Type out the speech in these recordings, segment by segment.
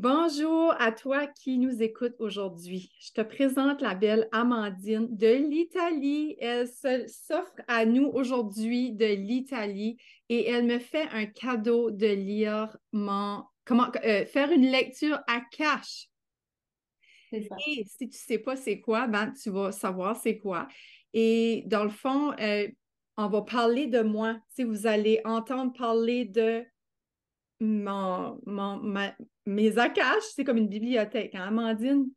Bonjour à toi qui nous écoute aujourd'hui. Je te présente la belle Amandine de l'Italie. Elle s'offre à nous aujourd'hui de l'Italie et elle me fait un cadeau de lire faire une lecture à cash. C'est ça. Et si tu sais pas c'est quoi, ben tu vas savoir c'est quoi. Et dans le fond, on va parler de moi. Si vous allez entendre parler de mon, mon- ma- mes akash, c'est comme une bibliothèque, hein, Amandine?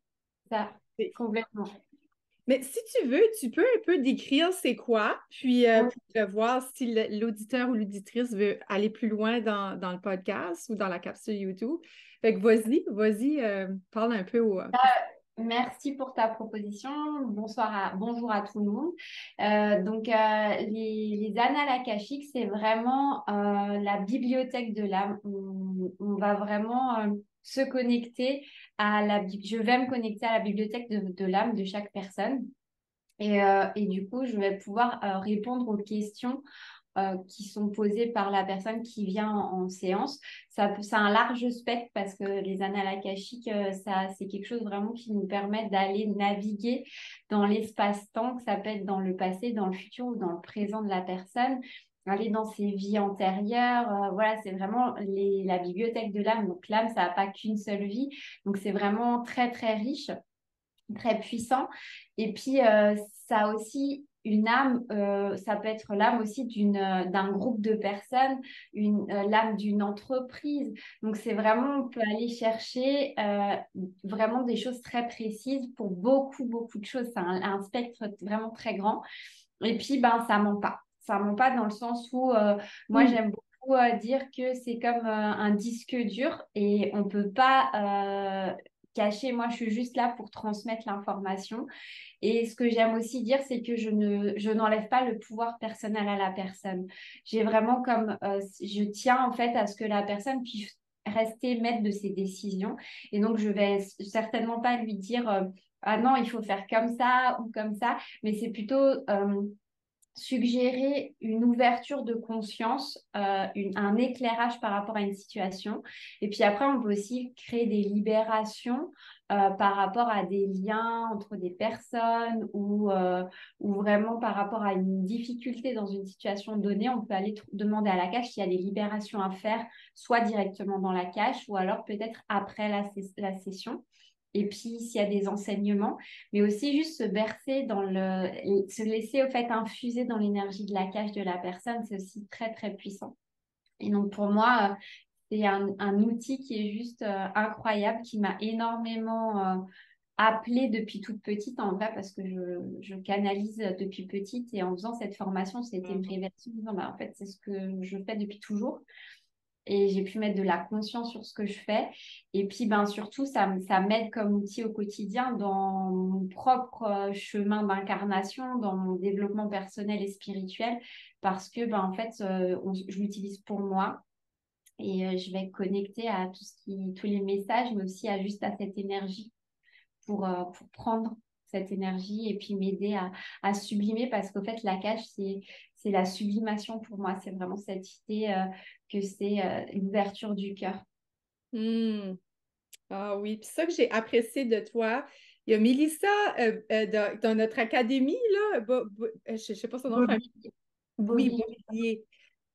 Ça, C'est- complètement. Mais si tu veux, tu peux un peu décrire c'est quoi, puis Oui. pour voir si l'auditeur ou l'auditrice veut aller plus loin dans le podcast ou dans la capsule YouTube. Fait que vas-y, parle un peu au... Merci pour ta proposition. Bonjour à tout le monde. Les annales akashiques, c'est vraiment la bibliothèque de l'âme. On va vraiment se connecter je vais me connecter à la bibliothèque de l'âme de chaque personne. Et du coup, je vais pouvoir répondre aux questions qui sont posées par la personne qui vient en séance. C'est un large spectre parce que les annales akashiques, c'est quelque chose vraiment qui nous permet d'aller naviguer dans l'espace-temps, que ça peut être dans le passé, dans le futur ou dans le présent de la personne, aller dans ses vies antérieures. Voilà, c'est vraiment la bibliothèque de l'âme. Donc l'âme, ça n'a pas qu'une seule vie. Donc c'est vraiment très, très riche, très puissant. Et puis, ça a aussi une âme, ça peut être l'âme aussi d'un groupe de personnes, l'âme d'une entreprise. Donc, c'est vraiment, on peut aller chercher vraiment des choses très précises pour beaucoup, beaucoup de choses. C'est un spectre vraiment très grand. Et puis, ben, ça ment pas. Ça ment pas dans le sens où moi, Hmm. j'aime beaucoup dire que c'est comme un disque dur et on peut pas cacher. Moi, je suis juste là pour transmettre l'information. Et ce que j'aime aussi dire, c'est que je n'enlève pas le pouvoir personnel à la personne. J'ai vraiment je tiens en fait à ce que la personne puisse rester maître de ses décisions. Et donc, je vais certainement pas lui dire, ah non, il faut faire comme ça ou comme ça, mais c'est plutôt suggérer une ouverture de conscience, un éclairage par rapport à une situation. Et puis après, on peut aussi créer des libérations par rapport à des liens entre des personnes ou vraiment par rapport à une difficulté dans une situation donnée. On peut aller demander à la cache s'il y a des libérations à faire, soit directement dans la cache ou alors peut-être après la session. Et puis, s'il y a des enseignements, mais aussi juste se bercer se laisser au fait infuser dans l'énergie de la cage de la personne, c'est aussi très, très puissant. Et donc, pour moi, c'est un outil qui est juste incroyable, qui m'a énormément appelée depuis toute petite, en vrai, parce que je canalise depuis petite. Et en faisant cette formation, c'était une révélation. En disant, bah, en fait, c'est ce que je fais depuis toujours et j'ai pu mettre de la conscience sur ce que je fais. Et puis, ben, surtout, ça m'aide comme outil au quotidien dans mon propre chemin d'incarnation, dans mon développement personnel et spirituel, parce que, ben, en fait, je l'utilise pour moi et je vais connecter à tous les messages, mais aussi à juste à cette énergie pour prendre cette énergie et puis m'aider à sublimer parce qu'au fait, la cage, c'est la sublimation pour moi. C'est vraiment cette idée que c'est l'ouverture du cœur. Hmm. Ah oui, puis ça que j'ai apprécié de toi, il y a Mélissa dans notre académie, là, je ne sais pas son nom de famille. Bobby, Oui, Bobby. Beauvillier.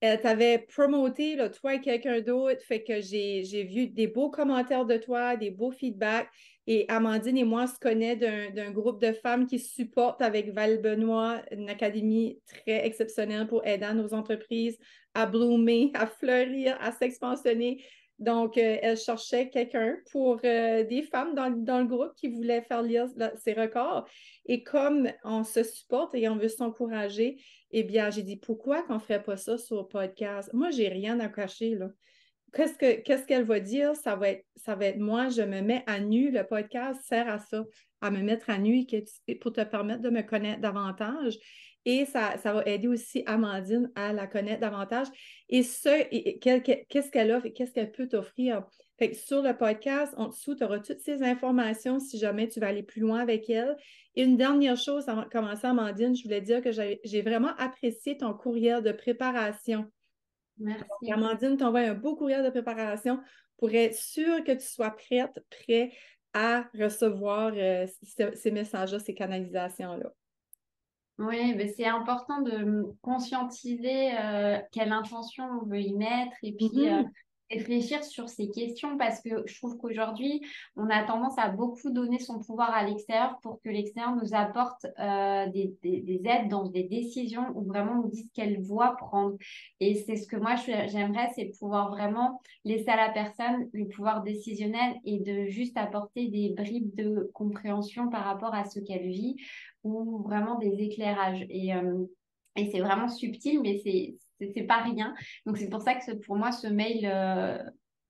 Elle t'avait promoté, là, toi et quelqu'un d'autre. Fait que j'ai vu des beaux commentaires de toi, des beaux feedbacks. Et Amandine et moi, on se connaît d'un groupe de femmes qui se supportent avec Val Benoît, une académie très exceptionnelle pour aider nos entreprises à bloomer, à fleurir, à s'expansionner. Donc, elle cherchait quelqu'un pour des femmes dans le groupe qui voulaient faire lire ses records. Et comme on se supporte et on veut s'encourager, eh bien, j'ai dit, pourquoi qu'on ne ferait pas ça sur le podcast? Moi, j'ai rien à cacher, là. Qu'est-ce qu'elle va dire? Ça va être moi, je me mets à nu. Le podcast sert à ça, à me mettre à nu pour te permettre de me connaître davantage. Et ça va aider aussi Amandine à la connaître davantage. Qu'est-ce qu'elle offre et qu'est-ce qu'elle peut t'offrir? Fait que sur le podcast, en dessous, tu auras toutes ces informations si jamais tu vas aller plus loin avec elle. Et une dernière chose, avant de commencer, Amandine, je voulais dire que j'ai vraiment apprécié ton courriel de préparation. Merci. Amandine t'envoie un beau courriel de préparation pour être sûr que tu sois prêt à recevoir ces messages-là, ces canalisations-là. Oui, mais c'est important de conscientiser quelle intention on veut y mettre et puis Mhm. réfléchir sur ces questions parce que je trouve qu'aujourd'hui, on a tendance à beaucoup donner son pouvoir à l'extérieur pour que l'extérieur nous apporte des aides dans des décisions ou vraiment nous dise quelle voie prendre. Et c'est ce que moi, j'aimerais, c'est pouvoir vraiment laisser à la personne le pouvoir décisionnel et de juste apporter des bribes de compréhension par rapport à ce qu'elle vit ou vraiment des éclairages. Et c'est vraiment subtil, mais c'est pas rien. Donc, c'est pour ça que pour moi, ce mail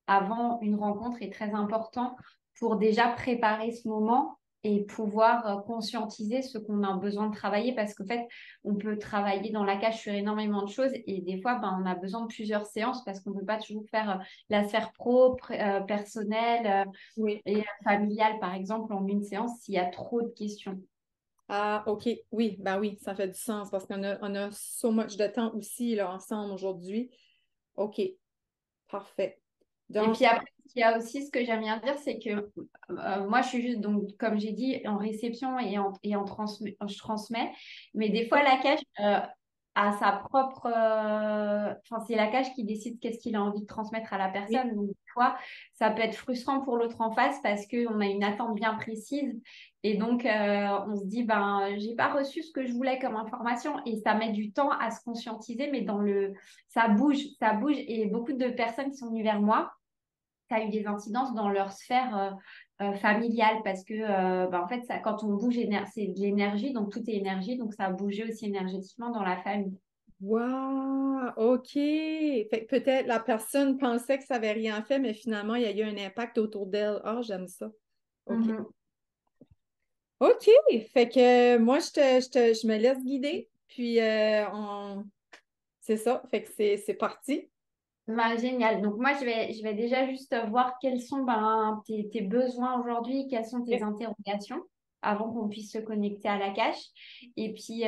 avant une rencontre est très important pour déjà préparer ce moment et pouvoir conscientiser ce qu'on a besoin de travailler parce qu'en fait, on peut travailler dans la cage sur énormément de choses et des fois, ben, on a besoin de plusieurs séances parce qu'on ne peut pas toujours faire la sphère pro, personnelle Oui. et familiale, par exemple, en une séance s'il y a trop de questions. Ah, OK. Oui, ben oui, ça fait du sens parce qu'on a so much de temps aussi là, ensemble aujourd'hui. OK, parfait. Et Donc, puis après, il y a aussi ce que j'aime bien dire, c'est que moi, je suis juste, donc, comme j'ai dit, en réception je transmets. Mais des fois, la cage a sa propre. Enfin, c'est la cage qui décide qu'est-ce qu'il a envie de transmettre à la oui. personne. Donc, des fois, ça peut être frustrant pour l'autre en face parce qu'on a une attente bien précise. Et donc, on se dit, ben, j'ai pas reçu ce que je voulais comme information. Et ça met du temps à se conscientiser, mais ça bouge, ça bouge. Et beaucoup de personnes qui sont venues vers moi ça a eu des incidences dans leur sphère familiale parce que en fait ça, quand on bouge c'est de l'énergie donc tout est énergie donc ça a bougé aussi énergétiquement dans la famille. Wow, OK. Fait que peut-être la personne pensait que ça n'avait rien fait, mais finalement, il y a eu un impact autour d'elle. Ah, j'aime ça. OK. Mhm. OK. Fait que moi, je me laisse guider. Puis, c'est ça. Fait que c'est parti. Bah, génial. Donc moi je vais déjà juste voir quels sont tes besoins aujourd'hui, quelles sont tes interrogations avant qu'on puisse se connecter à la cache. Et puis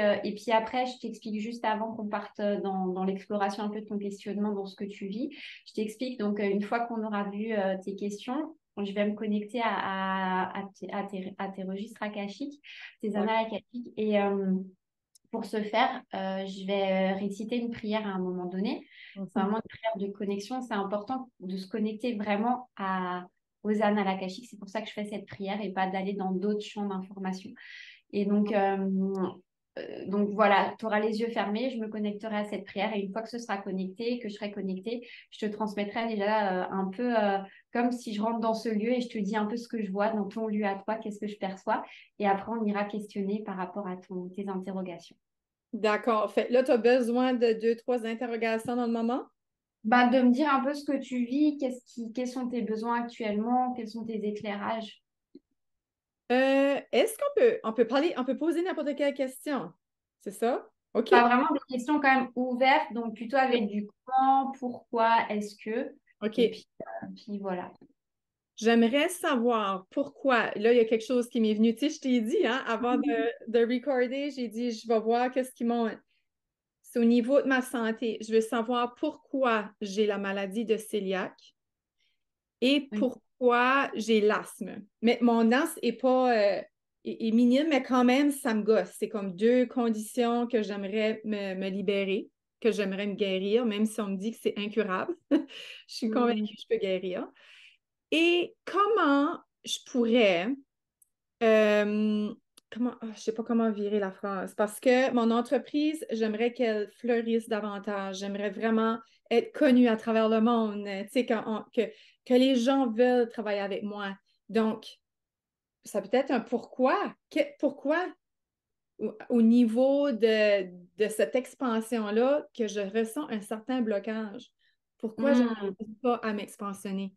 après, je t'explique juste avant qu'on parte dans l'exploration un peu de ton questionnement, dans ce que tu vis. Je t'explique donc une fois qu'on aura vu tes questions, je vais me connecter à tes registres akashiques, tes Ouais. annales akashiques. Et pour ce faire, je vais réciter une prière à un moment donné. C'est Mhm. vraiment une prière de connexion. C'est important de se connecter vraiment aux annales akashiques. C'est pour ça que je fais cette prière et pas d'aller dans d'autres champs d'information. Et donc voilà, tu auras les yeux fermés, je me connecterai à cette prière et une fois que ce sera connecté, que je serai connectée, je te transmettrai déjà un peu comme si je rentre dans ce lieu et je te dis un peu ce que je vois dans ton lieu à toi, qu'est-ce que je perçois. Et après, on ira questionner par rapport à tes interrogations. D'accord. Fait que là, tu as besoin de deux, trois interrogations dans le moment. Bah, de me dire un peu ce que tu vis, quels sont tes besoins actuellement, quels sont tes éclairages. Est-ce qu'on peut parler, on peut poser n'importe quelle question? C'est ça? OK. Pas vraiment des questions quand même ouvertes, donc plutôt avec du comment, pourquoi, est-ce que. Et OK. puis voilà. J'aimerais savoir pourquoi. Là, il y a quelque chose qui m'est venu. Tu sais, je t'ai dit, hein, avant de recorder, j'ai dit, je vais voir qu'est-ce qui monte. C'est au niveau de ma santé. Je veux savoir pourquoi j'ai la maladie de cœliaque et Ok. pourquoi j'ai l'asthme. Mais mon asthme est pas est minime, mais quand même, ça me gosse. C'est comme deux conditions que j'aimerais me libérer, que j'aimerais me guérir, même si on me dit que c'est incurable. Je suis convaincue Hmm. que je peux guérir. Et comment je pourrais je ne sais pas comment virer la phrase, parce que mon entreprise, j'aimerais qu'elle fleurisse davantage. J'aimerais vraiment être connue à travers le monde, tu sais, que les gens veulent travailler avec moi. Donc, ça peut être un pourquoi. Pourquoi, au niveau de cette expansion-là, que je ressens un certain blocage? Pourquoi je Hmm. n'arrive pas à m'expansionner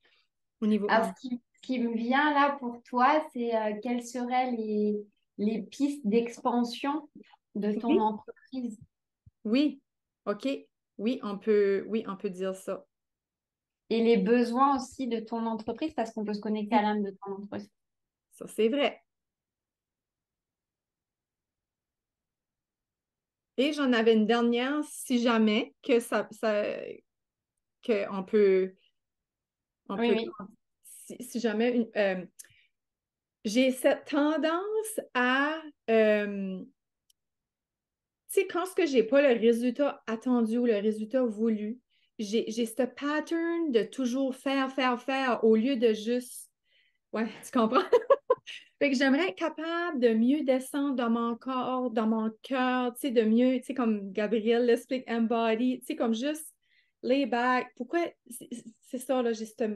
au niveau Alors, quantique? ce qui me vient là pour toi, c'est quelles seraient les pistes d'expansion de ton Oui, entreprise oui, OK. Oui, on peut dire ça. et les besoins aussi de ton entreprise parce qu'on peut se connecter à Oui, l'âme de ton entreprise. ça, c'est vrai. Et j'en avais une dernière, si jamais que On Oui, peut, oui. si jamais j'ai cette tendance à, tu sais, quand ce que j'ai pas le résultat attendu ou le résultat voulu, j'ai ce pattern de toujours faire, faire, faire au lieu de juste, ouais, tu comprends? Fait que j'aimerais être capable de mieux descendre dans mon corps, dans mon cœur, tu sais, de mieux, tu sais, comme Gabrielle l'explique, embody, tu sais, comme juste lay back. Pourquoi, c'est ça, là, j'ai cette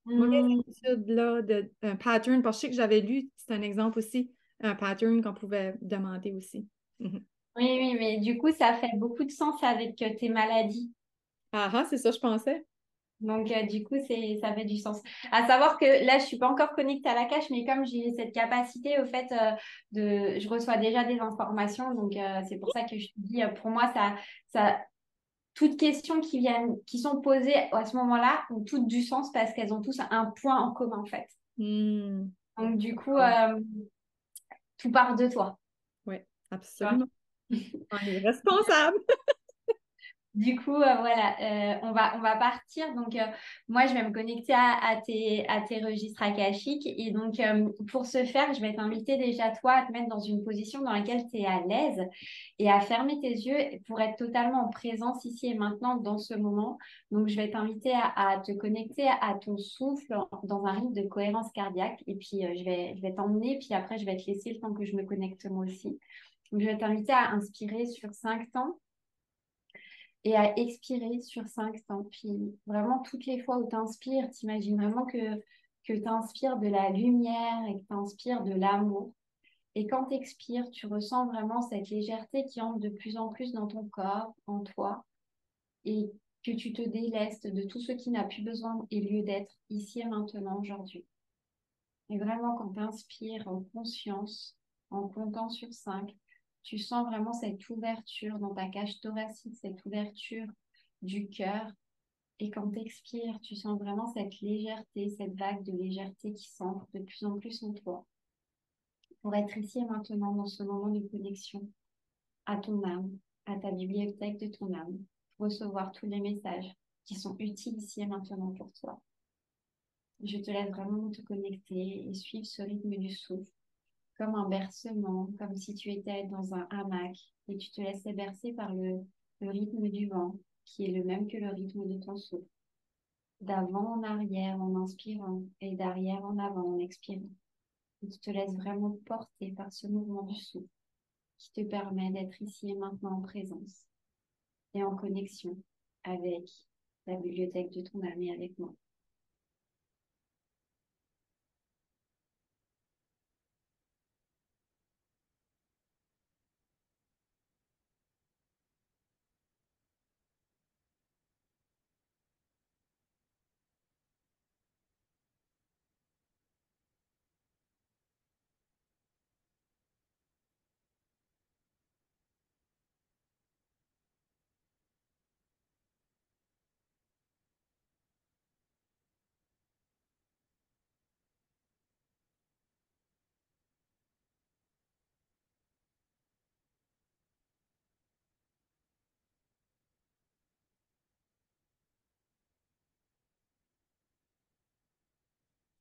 mauvaise Hmm. habitude-là, un pattern, parce que je sais que j'avais lu, c'est un exemple aussi, un pattern qu'on pouvait demander aussi. Mhm. Oui, oui, mais du coup, ça fait beaucoup de sens avec tes maladies. Ah ah, c'est ça, je pensais. Donc, du coup, ça fait du sens. À savoir que là, je suis pas encore connectée à la cache, mais comme j'ai cette capacité, au fait, je reçois déjà des informations. Donc, c'est pour ça que je te dis, pour moi, toutes questions qui viennent, qui sont posées à ce moment-là ont toutes du sens parce qu'elles ont tous un point en commun, en fait. Hmm. Donc, du coup, Wow. tout part de toi. Oui, Tu vois. absolument. On est responsable. Du coup, voilà, on va partir. Donc, moi, je vais me connecter à tes registres akashiques. Et donc, pour ce faire, je vais t'inviter déjà, toi, à te mettre dans une position dans laquelle tu es à l'aise et à fermer tes yeux pour être totalement en présence ici et maintenant dans ce moment. Donc, je vais t'inviter à te connecter à ton souffle dans un rythme de cohérence cardiaque. Et puis, je vais t'emmener. Puis après, je vais te laisser le temps que je me connecte moi aussi. Donc, je vais t'inviter à inspirer sur 5 temps et à expirer sur 5 temps. Puis vraiment, toutes les fois où tu inspires, t'imagines vraiment que tu inspires de la lumière et que tu inspires de l'amour. Et quand tu expires, tu ressens vraiment cette légèreté qui entre de plus en plus dans ton corps, en toi, et que tu te délestes de tout ce qui n'a plus besoin et lieu d'être ici et maintenant, aujourd'hui. Et vraiment, quand tu inspires en conscience, en comptant sur 5, tu sens vraiment cette ouverture dans ta cage thoracique, cette ouverture du cœur. Et quand tu expires, tu sens vraiment cette légèreté, cette vague de légèreté qui s'ancre de plus en plus en toi. Pour être ici et maintenant dans ce moment de connexion à ton âme, à ta bibliothèque de ton âme, pour recevoir tous les messages qui sont utiles ici et maintenant pour toi. Je te laisse vraiment te connecter et suivre ce rythme du souffle comme un bercement, comme si tu étais dans un hamac et tu te laissais bercer par le rythme du vent, qui est le même que le rythme de ton souffle. D'avant en arrière en inspirant et d'arrière en avant en expirant. Et tu te laisses vraiment porter par ce mouvement du souffle qui te permet d'être ici et maintenant en présence et en connexion avec la bibliothèque de ton âme et avec moi.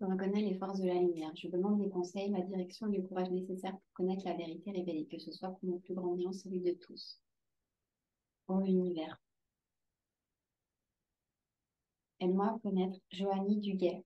Je reconnais les forces de la lumière. Je demande des conseils, la direction et le courage nécessaires pour connaître la vérité révélée, que ce soit pour mon plus grand bien, celui de tous. Ô univers, aide-moi à connaître Joanie Duguay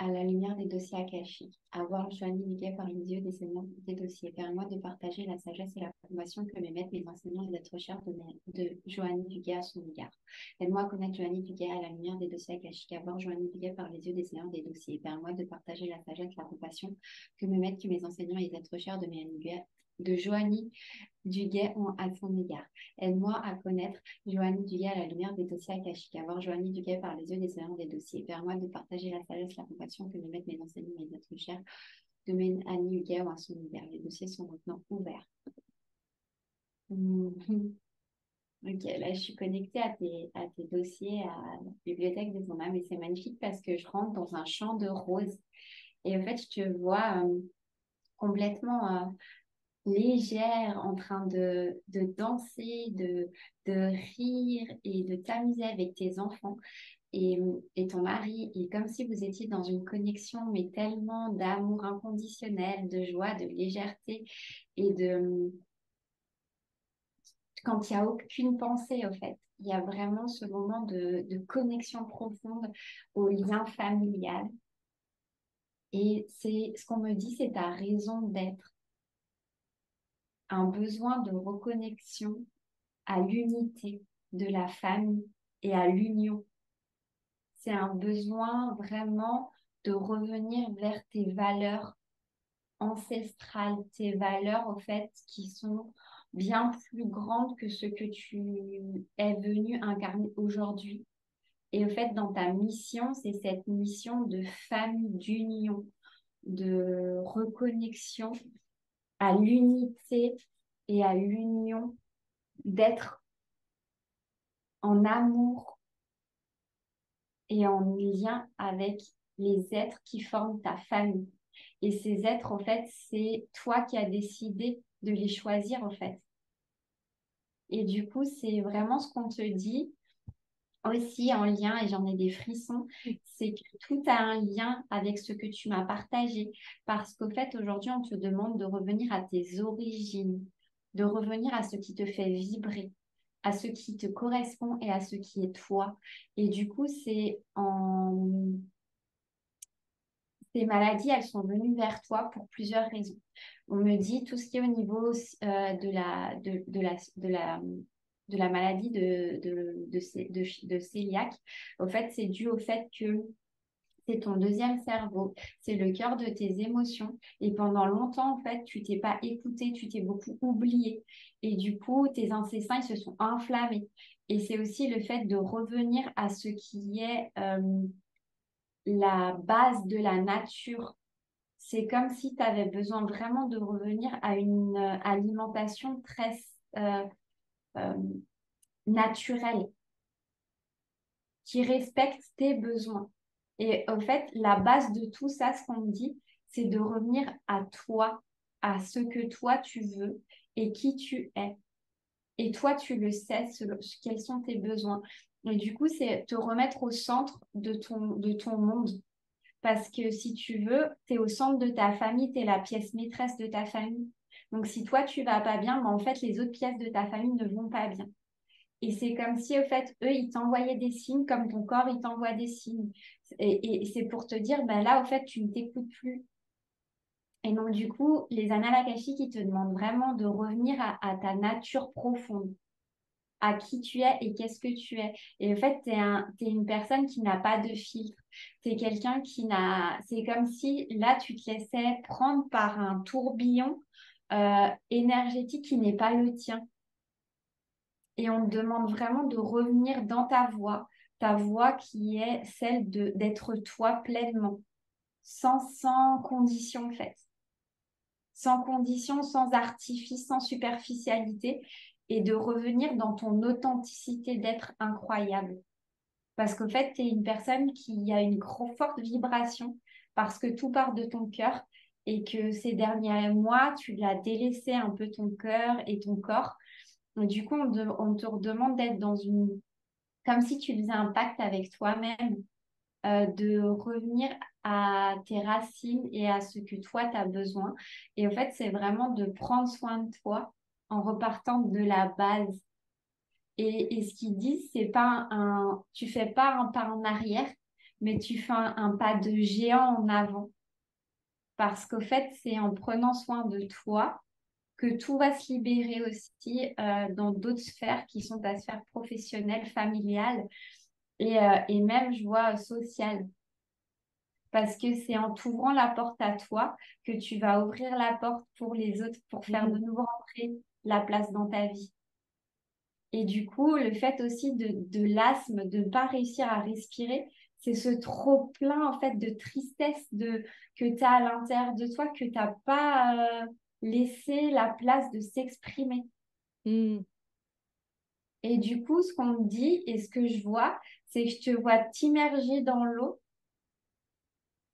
à la lumière des dossiers akashiques, à voir Joanie Duguay par les yeux des seigneurs des dossiers. Permets-moi de partager la sagesse et la compassion que m'émettent mes enseignants et d'être chers de Joanie Duguay à son égard. Aide-moi à connaître Joanie Duguay à la lumière des dossiers akashiques, à voir Joanie Duguay par les yeux des seigneurs des dossiers. Permets-moi de partager la sagesse et la compassion que m'émettent mes enseignants et d'être chers de Joanie Duguay à son égard. Aide-moi à connaître Joanie Duguay à la lumière des dossiers akashiques, à voir Joanie Duguay par les yeux des seigneurs des dossiers. Permets-moi de partager la sagesse, la compassion que me mettent mes enseignants et d'être chers de Annie Duguay à son égard. Les dossiers sont maintenant ouverts. Mhm. Ok, là je suis connectée à tes dossiers, à la bibliothèque de ton âme et c'est magnifique parce que je rentre dans un champ de roses et en fait je te vois complètement légère, en train de danser, de rire et de t'amuser avec tes enfants. et ton mari, et comme si vous étiez dans une connexion, mais tellement d'amour inconditionnel, de joie, de légèreté, et de quand il n'y a aucune pensée, au fait. Il y a vraiment ce moment de connexion profonde au lien familial. Et c'est ce qu'on me dit, c'est ta raison d'être, un besoin de reconnexion à l'unité de la famille et à l'union. C'est un besoin vraiment de revenir vers tes valeurs ancestrales, tes valeurs au fait qui sont bien plus grandes que ce que tu es venu incarner aujourd'hui. Et au fait, dans ta mission, c'est cette mission de famille, d'union, de reconnexion à l'unité et à l'union, d'être en amour et en lien avec les êtres qui forment ta famille. Et ces êtres, en fait, c'est toi qui as décidé de les choisir, en fait. Et du coup, c'est vraiment ce qu'on te dit aussi en lien, et j'en ai des frissons, c'est que tout a un lien avec ce que tu m'as partagé. Parce qu'au fait, aujourd'hui, on te demande de revenir à tes origines, de revenir à ce qui te fait vibrer, à ce qui te correspond et à ce qui est toi. Et du coup, ces maladies, elles sont venues vers toi pour plusieurs raisons. On me dit tout ce qui est au niveau de la maladie de cœliaque. Au fait, c'est dû au fait que c'est ton deuxième cerveau, c'est le cœur de tes émotions. Et pendant longtemps, en fait, tu t'es pas écouté, tu t'es beaucoup oublié. Et du coup, tes intestins, ils se sont enflammés. Et c'est aussi le fait de revenir à ce qui est la base de la nature. C'est comme si tu avais besoin vraiment de revenir à une alimentation très euh, euh, naturelle, qui respecte tes besoins. Et en fait, la base de tout ça, ce qu'on me dit, c'est de revenir à toi, à ce que toi tu veux et qui tu es. Et toi, tu le sais, quels sont tes besoins. Et du coup, c'est te remettre au centre de ton monde. Parce que si tu veux, tu es au centre de ta famille, tu es la pièce maîtresse de ta famille. Donc, si toi, tu vas pas bien, ben, en fait, les autres pièces de ta famille ne vont pas bien. Et c'est comme si, au fait, eux, ils t'envoyaient des signes, comme ton corps, il t'envoie des signes. Et c'est pour te dire, ben là, au fait, tu ne t'écoutes plus. Et donc, du coup, les annales akashiques, ils te demandent vraiment de revenir à ta nature profonde, à qui tu es et qu'est-ce que tu es. Et en fait, t'es une personne qui n'a pas de filtre. Tu es quelqu'un qui n'a... C'est comme si, là, tu te laissais prendre par un tourbillon énergétique qui n'est pas le tien. Et on te demande vraiment de revenir dans ta voix qui est celle d'être toi pleinement, sans condition en fait, sans condition, sans artifice, sans superficialité, et de revenir dans ton authenticité d'être incroyable. Parce qu'au fait, tu es une personne qui a une forte vibration, parce que tout part de ton cœur, et que ces derniers mois, tu l'as délaissé un peu ton cœur et ton corps. Et du coup, on te redemande d'être dans une... comme si tu faisais un pacte avec toi-même, de revenir à tes racines et à ce que toi, tu as besoin. Et en fait, c'est vraiment de prendre soin de toi en repartant de la base. Et ce qu'ils disent, c'est pas tu fais pas un pas en arrière, mais tu fais un pas de géant en avant. Parce qu'au fait, c'est en prenant soin de toi que tout va se libérer aussi dans d'autres sphères qui sont ta sphère professionnelle, familiale et même, je vois, sociale. Parce que c'est en t'ouvrant la porte à toi que tu vas ouvrir la porte pour les autres, pour faire de Mhm. nouveau rentrer la place dans ta vie. Et du coup, le fait aussi de l'asthme, de ne pas réussir à respirer, c'est ce trop-plein en fait de tristesse que tu as à l'intérieur de toi, que tu n'as pas laissé la place de s'exprimer. Mm. Et du coup, ce qu'on me dit et ce que je vois, c'est que je te vois t'immerger dans l'eau,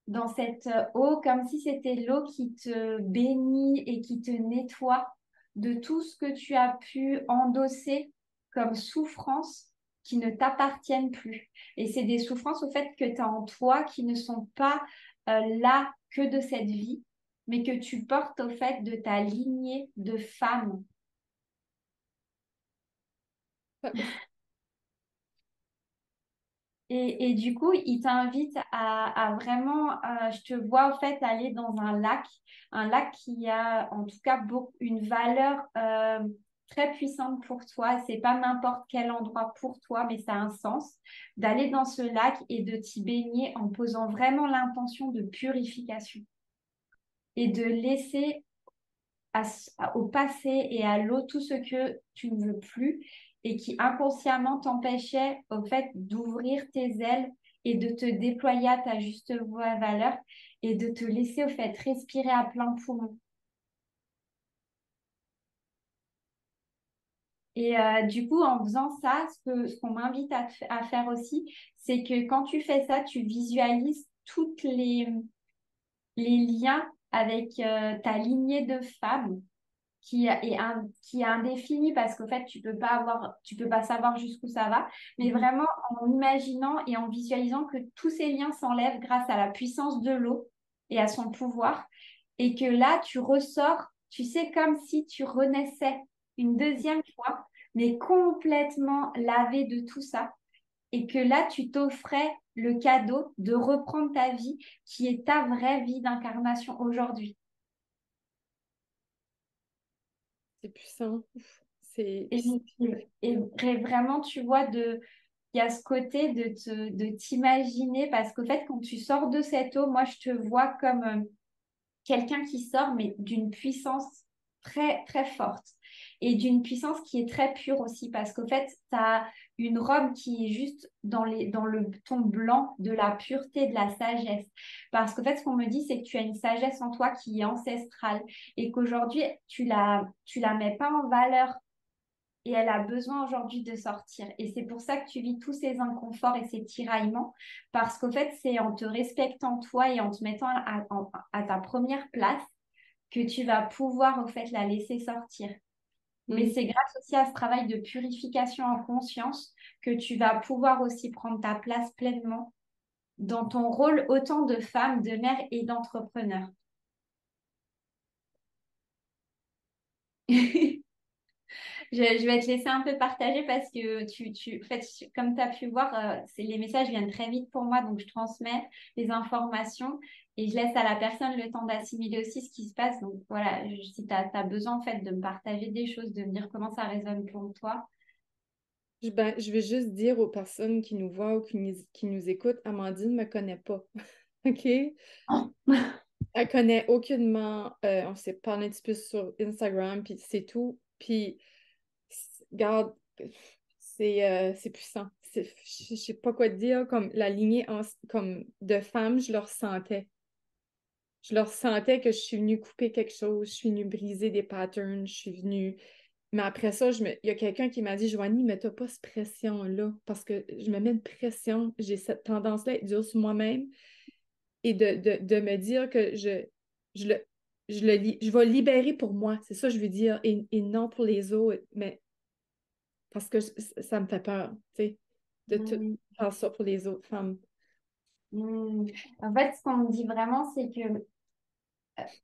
dans cette eau, comme si c'était l'eau qui te bénit et qui te nettoie de tout ce que tu as pu endosser comme souffrance qui ne t'appartiennent plus. Et c'est des souffrances au fait que tu as en toi qui ne sont pas là que de cette vie, mais que tu portes au fait de ta lignée de femme. Et du coup, il t'invite à vraiment, je te vois au fait aller dans un lac qui a en tout cas une valeur très puissante pour toi. C'est pas n'importe quel endroit pour toi, mais ça a un sens d'aller dans ce lac et de t'y baigner en posant vraiment l'intention de purification et de laisser au passé et à l'eau tout ce que tu ne veux plus et qui inconsciemment t'empêchait au fait d'ouvrir tes ailes et de te déployer à ta juste valeur et de te laisser au fait respirer à plein poumon. Et du coup, en faisant ça, ce qu'on m'invite à faire aussi, c'est que quand tu fais ça, tu visualises toutes les liens avec ta lignée de femmes qui est indéfini parce qu'en fait, tu peux pas savoir jusqu'où ça va, mais vraiment en imaginant et en visualisant que tous ces liens s'enlèvent grâce à la puissance de l'eau et à son pouvoir, et que là, tu ressors, tu sais, comme si tu renaissais une deuxième fois, mais complètement lavé de tout ça, et que là, tu t'offrais le cadeau de reprendre ta vie qui est ta vraie vie d'incarnation aujourd'hui. C'est puissant. C'est... Et, et vraiment, tu vois, il y a ce côté de t'imaginer, parce qu'au fait, quand tu sors de cette eau, moi, je te vois comme quelqu'un qui sort, mais d'une puissance très, très forte. Et d'une puissance qui est très pure aussi, parce qu'au fait, tu as une robe qui est juste dans le ton blanc de la pureté, de la sagesse. Parce qu'au fait, ce qu'on me dit, c'est que tu as une sagesse en toi qui est ancestrale et qu'aujourd'hui, tu la mets pas en valeur et elle a besoin aujourd'hui de sortir. Et c'est pour ça que tu vis tous ces inconforts et ces tiraillements, parce qu'au fait, c'est en te respectant toi et en te mettant à ta première place que tu vas pouvoir, au fait, la laisser sortir. Mais c'est grâce aussi à ce travail de purification en conscience que tu vas pouvoir aussi prendre ta place pleinement dans ton rôle autant de femme, de mère et d'entrepreneur. Je vais te laisser un peu partager parce que en fait, comme tu as pu voir, les messages viennent très vite pour moi, donc je transmets les informations et je laisse à la personne le temps d'assimiler aussi ce qui se passe. Donc voilà, si tu as besoin en fait de me partager des choses, de me dire comment ça résonne pour toi. Ben, je vais juste dire aux personnes qui nous voient ou qui nous écoutent, Amandine ne me connaît pas. OK? Elle connaît aucunement. On s'est parlé un petit peu sur Instagram, puis c'est tout. Puis, regarde, c'est puissant. Je sais pas quoi te dire. Comme la lignée comme de femmes, je leur sentais. Je leur sentais que je suis venue couper quelque chose, je suis venue briser des patterns, je suis venue. Mais après ça, il y a quelqu'un qui m'a dit, Joanie, mais t'as pas cette pression-là, parce que je me mets une pression, j'ai cette tendance-là à être dure sur moi-même et de me dire que je le, je vais libérer pour moi, c'est ça que je veux dire, et non pour les autres, mais parce que ça me fait peur, tu sais, de tout Mm, faire ça pour les autres femmes. mm. En fait, ce qu'on me dit vraiment, c'est que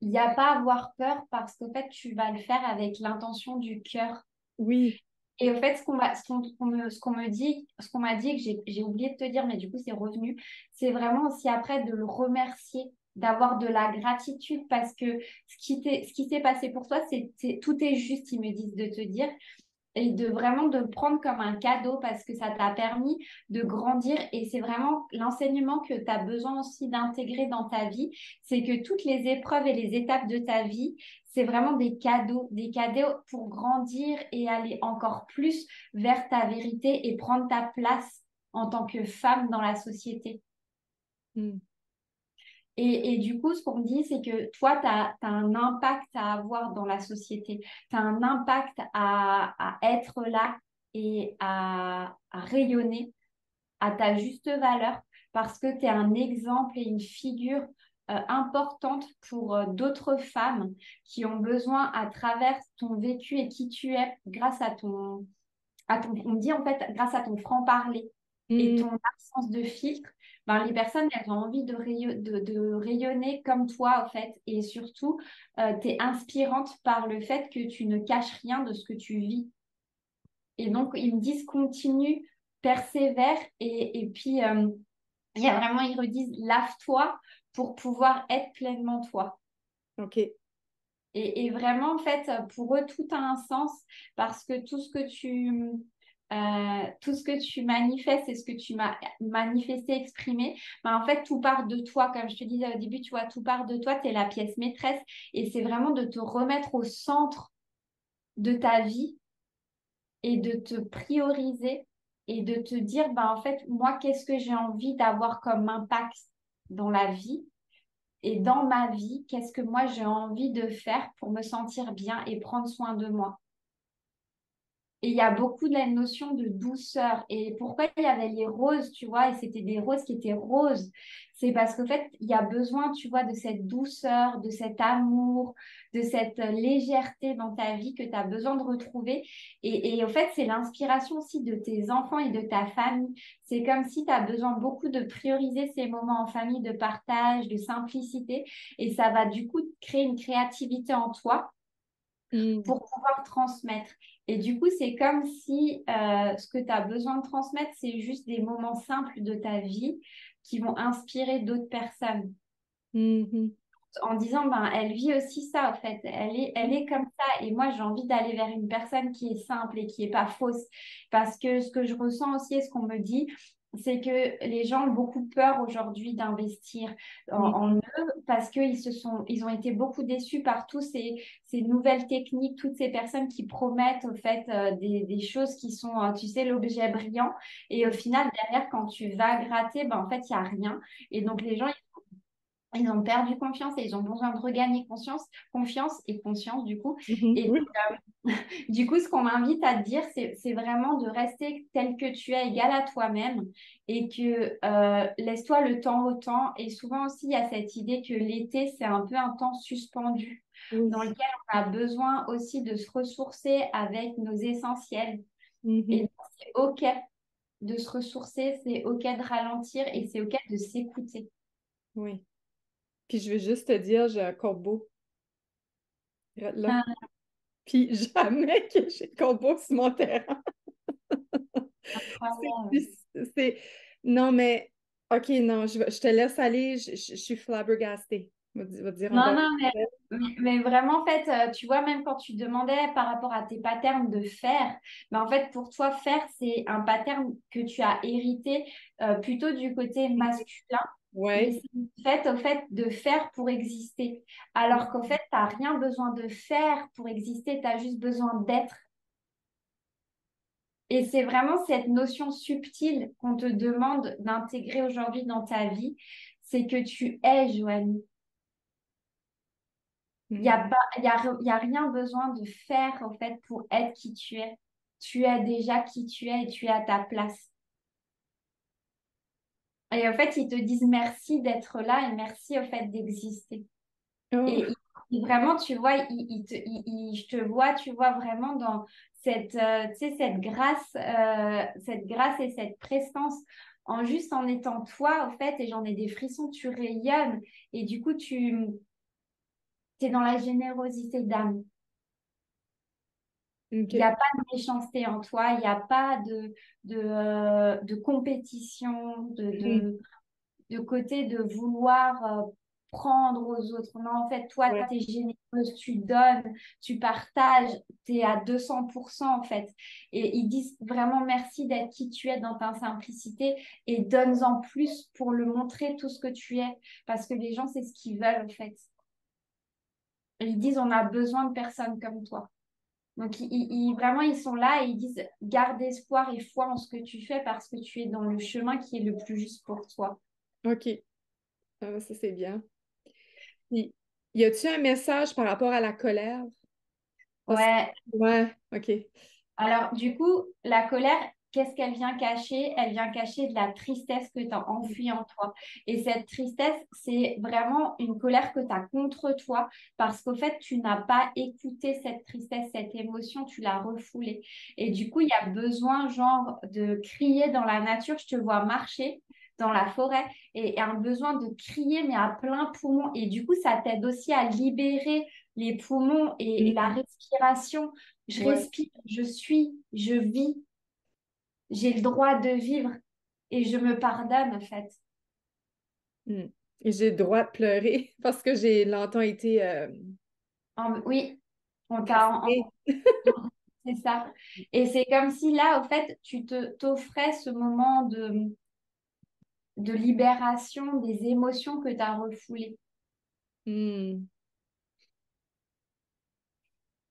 il n'y a pas à avoir peur parce qu'en fait, tu vas le faire avec l'intention du cœur. Oui, Et au fait, ce qu'on me dit, ce qu'on m'a dit, que j'ai oublié de te dire, mais du coup, c'est revenu, c'est vraiment aussi après de le remercier, d'avoir de la gratitude parce que ce qui s'est passé pour toi, tout est juste, ils me disent de te dire et de vraiment de le prendre comme un cadeau parce que ça t'a permis de grandir et c'est vraiment l'enseignement que tu as besoin aussi d'intégrer dans ta vie, c'est que toutes les épreuves et les étapes de ta vie, c'est vraiment des cadeaux pour grandir et aller encore plus vers ta vérité et prendre ta place en tant que femme dans la société. mm, Et du coup, ce qu'on me dit, c'est que toi, tu as un impact à avoir dans la société. Tu as un impact à être là et à rayonner à ta juste valeur parce que tu es un exemple et une figure importante pour d'autres femmes qui ont besoin, à travers ton vécu et qui tu es, grâce on me dit en fait, grâce à ton franc-parler et Mm. ton absence de filtre, ben, les personnes, elles ont envie de rayonner comme toi, en fait. Et surtout, tu es inspirante par le fait que tu ne caches rien de ce que tu vis. Et donc, ils me disent continue, persévère. Et puis, il y a vraiment, ils redisent lave-toi pour pouvoir être pleinement toi. OK. Et vraiment, en fait, pour eux, tout a un sens parce que tout ce que tu manifestes et ce que tu m'as manifesté, exprimé, ben, en fait, tout part de toi. Comme je te disais au début, tu vois, tout part de toi, tu es la pièce maîtresse. Et c'est vraiment de te remettre au centre de ta vie et de te prioriser et de te dire, ben, en fait, moi, qu'est-ce que j'ai envie d'avoir comme impact dans la vie? Et dans ma vie, qu'est-ce que moi j'ai envie de faire pour me sentir bien et prendre soin de moi? Et il y a beaucoup de la notion de douceur. Et pourquoi il y avait les roses, tu vois, et c'était des roses qui étaient roses? C'est parce qu'en fait, il y a besoin, tu vois, de cette douceur, de cet amour, de cette légèreté dans ta vie que tu as besoin de retrouver. Et en fait, c'est l'inspiration aussi de tes enfants et de ta famille. C'est comme si tu as besoin beaucoup de prioriser ces moments en famille, de partage, de simplicité. Et ça va du coup créer une créativité en toi Mm. pour pouvoir transmettre. Et du coup, c'est comme si ce que tu as besoin de transmettre, c'est juste des moments simples de ta vie qui vont inspirer d'autres personnes. Mhm. En disant, ben, elle vit aussi ça, en fait. Elle est comme ça. Et moi, j'ai envie d'aller vers une personne qui est simple et qui n'est pas fausse. Parce que ce que je ressens aussi et ce qu'on me dit, c'est que les gens ont beaucoup peur aujourd'hui d'investir Mm. en eux parce ils ont été beaucoup déçus par tous ces nouvelles techniques, toutes ces personnes qui promettent, au fait, des choses qui sont, tu sais, l'objet brillant. Et au final, derrière, quand tu vas gratter, ben, en fait, il n'y a rien. Et donc, les gens, ils ont perdu confiance et ils ont besoin de regagner confiance et conscience du coup. Mhm. Et Oui. du coup, ce qu'on m'invite à te dire, c'est vraiment de rester tel que tu es, égal à toi-même et que laisse-toi le temps au temps. Et souvent aussi, il y a cette idée que l'été, c'est un peu un temps suspendu Oui. dans lequel on a besoin aussi de se ressourcer avec nos essentiels. Mhm. Et c'est OK de se ressourcer, c'est OK de ralentir et c'est OK de s'écouter. Oui. Puis je veux juste te dire, j'ai un corbeau là. Ah, Puis jamais que j'ai le corbeau sur mon terrain. C'est, incroyable. c'est- Non, mais OK, non, je te laisse aller. Je suis flabbergastée. Va dire Non, encore. non, mais vraiment, en fait, tu vois, même quand tu demandais par rapport à tes patterns de faire, mais en fait, pour toi, faire, c'est un pattern que tu as hérité plutôt du côté masculin, mais Ouais. c'est le fait, au fait, de faire pour exister. Alors qu'en fait, tu n'as rien besoin de faire pour exister, tu as juste besoin d'être. Et c'est vraiment cette notion subtile qu'on te demande d'intégrer aujourd'hui dans ta vie, c'est que tu es, Joanie. Il y a Mhm. pas, il y a rien besoin de faire, en fait, pour être qui tu es. Tu es déjà qui tu es et tu es à ta place. Et en fait, ils te disent merci d'être là et merci, au fait, d'exister. Oh, Et vraiment, tu vois, je te vois, tu vois vraiment dans tu sais, cette grâce et cette prestance en juste en étant toi, en fait, et j'en ai des frissons, tu rayonnes. Et du coup, tu es dans la générosité d'âme. Il n'y OK. a pas de méchanceté en toi, il n'y a pas de compétition, Mhm. de côté de vouloir prendre aux autres. Non, en fait, toi, Ouais. tu es généreuse, tu donnes, tu partages, tu es à 200% en fait. Et ils disent vraiment merci d'être qui tu es dans ta simplicité et donne-en plus pour le montrer tout ce que tu es. Parce que les gens, c'est ce qu'ils veulent en fait. Et ils disent on a besoin de personnes comme toi. Donc, vraiment, ils sont là et ils disent garde espoir et foi en ce que tu fais parce que tu es dans le chemin qui est le plus juste pour toi. OK. Ah, ça, c'est bien. Puis, y a-tu un message par rapport à la colère? Parce que, Ouais. ouais, OK. Alors, du coup, la colère, qu'est-ce qu'elle vient cacher? Elle vient cacher de la tristesse que tu as enfouie en toi. Et cette tristesse, c'est vraiment une colère que tu as contre toi parce qu'au fait, tu n'as pas écouté cette tristesse, cette émotion, tu l'as refoulée. Et du coup, il y a besoin, genre, de crier dans la nature. Je te vois marcher dans la forêt et un besoin de crier, mais à plein poumon. Et du coup, ça t'aide aussi à libérer les poumons et la Mm. respiration. Je Ouais. respire, je suis, je vis, j'ai le droit de vivre et je me pardonne en fait. Mm. Et j'ai le droit de pleurer parce que j'ai longtemps été Oui, on t'a, castrée. c'est ça. Et c'est comme si là, au fait, t'offrais ce moment de libération des émotions que tu as refoulées. Mm.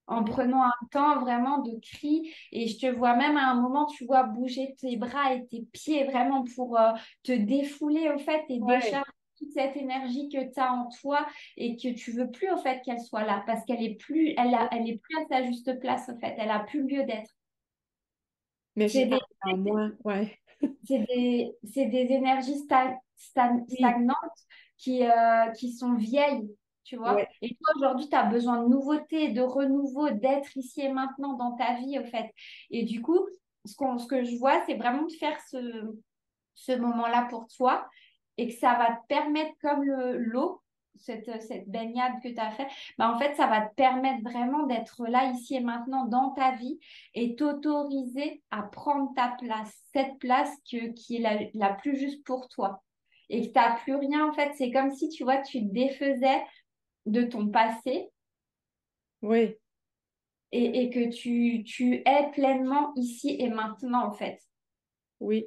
En prenant un temps vraiment de cri. Et je te vois même à un moment, tu vois, bouger tes bras et tes pieds vraiment pour te défouler, au fait, et Ouais. décharger toute cette énergie que tu as en toi et que tu veux plus, au fait, qu'elle soit là parce qu'elle est plus, elle est plus à sa juste place, au fait. Elle a plus lieu d'être. Mais C'est des, en moi, ouais. c'est des énergies Oui, stagnantes qui sont vieilles, tu vois. ouais. Et toi, aujourd'hui, tu as besoin de nouveauté, de renouveau, d'être ici et maintenant dans ta vie, au fait. Et du coup, ce que je vois, c'est vraiment de faire ce moment-là pour toi et que ça va te permettre, comme l'eau, cette baignade que tu as fait, bah, en fait, ça va te permettre vraiment d'être là, ici et maintenant, dans ta vie et t'autoriser à prendre ta place, cette place qui est la plus juste pour toi. Et que tu n'as plus rien, en fait, c'est comme si, tu vois, tu te défaisais de ton passé Oui, et que tu es pleinement ici et maintenant, en fait. oui.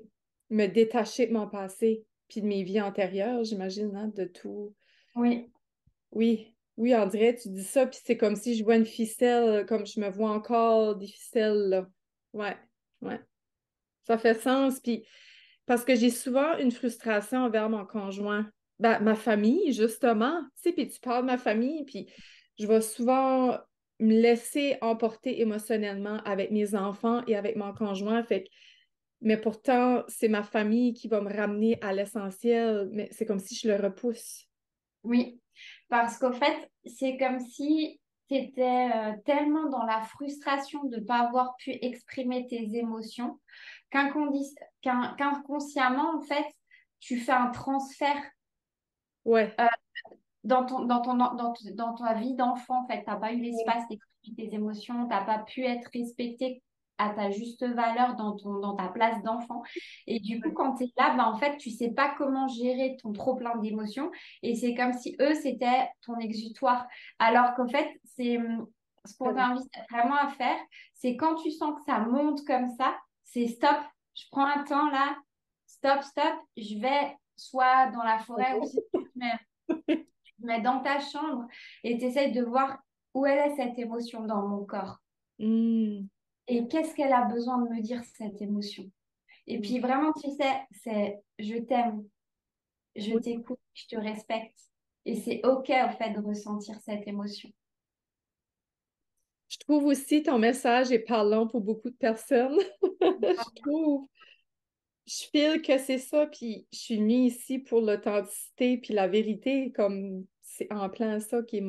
Me détacher de mon passé, puis de mes vies antérieures, j'imagine, hein, de tout. Oui, Oui, oui, on dirait, tu dis ça, puis c'est comme si je vois une ficelle, comme je me vois encore des ficelles, là. Ouais, ouais. Ça fait sens, puis parce que j'ai souvent une frustration envers mon conjoint. Ben, ma famille, justement, tu sais, puis tu parles de ma famille, puis je vais souvent me laisser emporter émotionnellement avec mes enfants et avec mon conjoint, fait que mais pourtant, c'est ma famille qui va me ramener à l'essentiel, mais c'est comme si je le repousse. oui. Parce qu'au fait, c'est comme si tu étais tellement dans la frustration de ne pas avoir pu exprimer tes émotions qu'inconsciemment, en fait, tu fais un transfert Ouais. euh, dans ta vie d'enfant. En fait, tu n'as pas eu l'espace d'exprimer tes émotions, tu n'as pas pu être respecté à ta juste valeur dans ta place d'enfant. Et du coup, quand tu es là, bah, en fait, tu sais pas comment gérer ton trop-plein d'émotions. Et c'est comme si eux, c'était ton exutoire. Alors qu'en fait, ce qu'on t'invite vraiment à faire, c'est quand tu sens que ça monte comme ça, c'est stop. Je prends un temps là, stop, stop. Je vais soit dans la forêt ou si tu te mets dans ta chambre et tu essayes de voir où elle est cette émotion dans mon corps. Hmm. Et qu'est-ce qu'elle a besoin de me dire, cette émotion? Et Hmm. puis vraiment, tu sais, c'est je t'aime, je Oui. t'écoute, je te respecte. Et c'est OK, au fait, de ressentir cette émotion. Je trouve aussi ton message est parlant pour beaucoup de personnes. Je trouve. Je feel que c'est ça, puis je suis venue ici pour l'authenticité, puis la vérité, comme c'est en plein ça qui est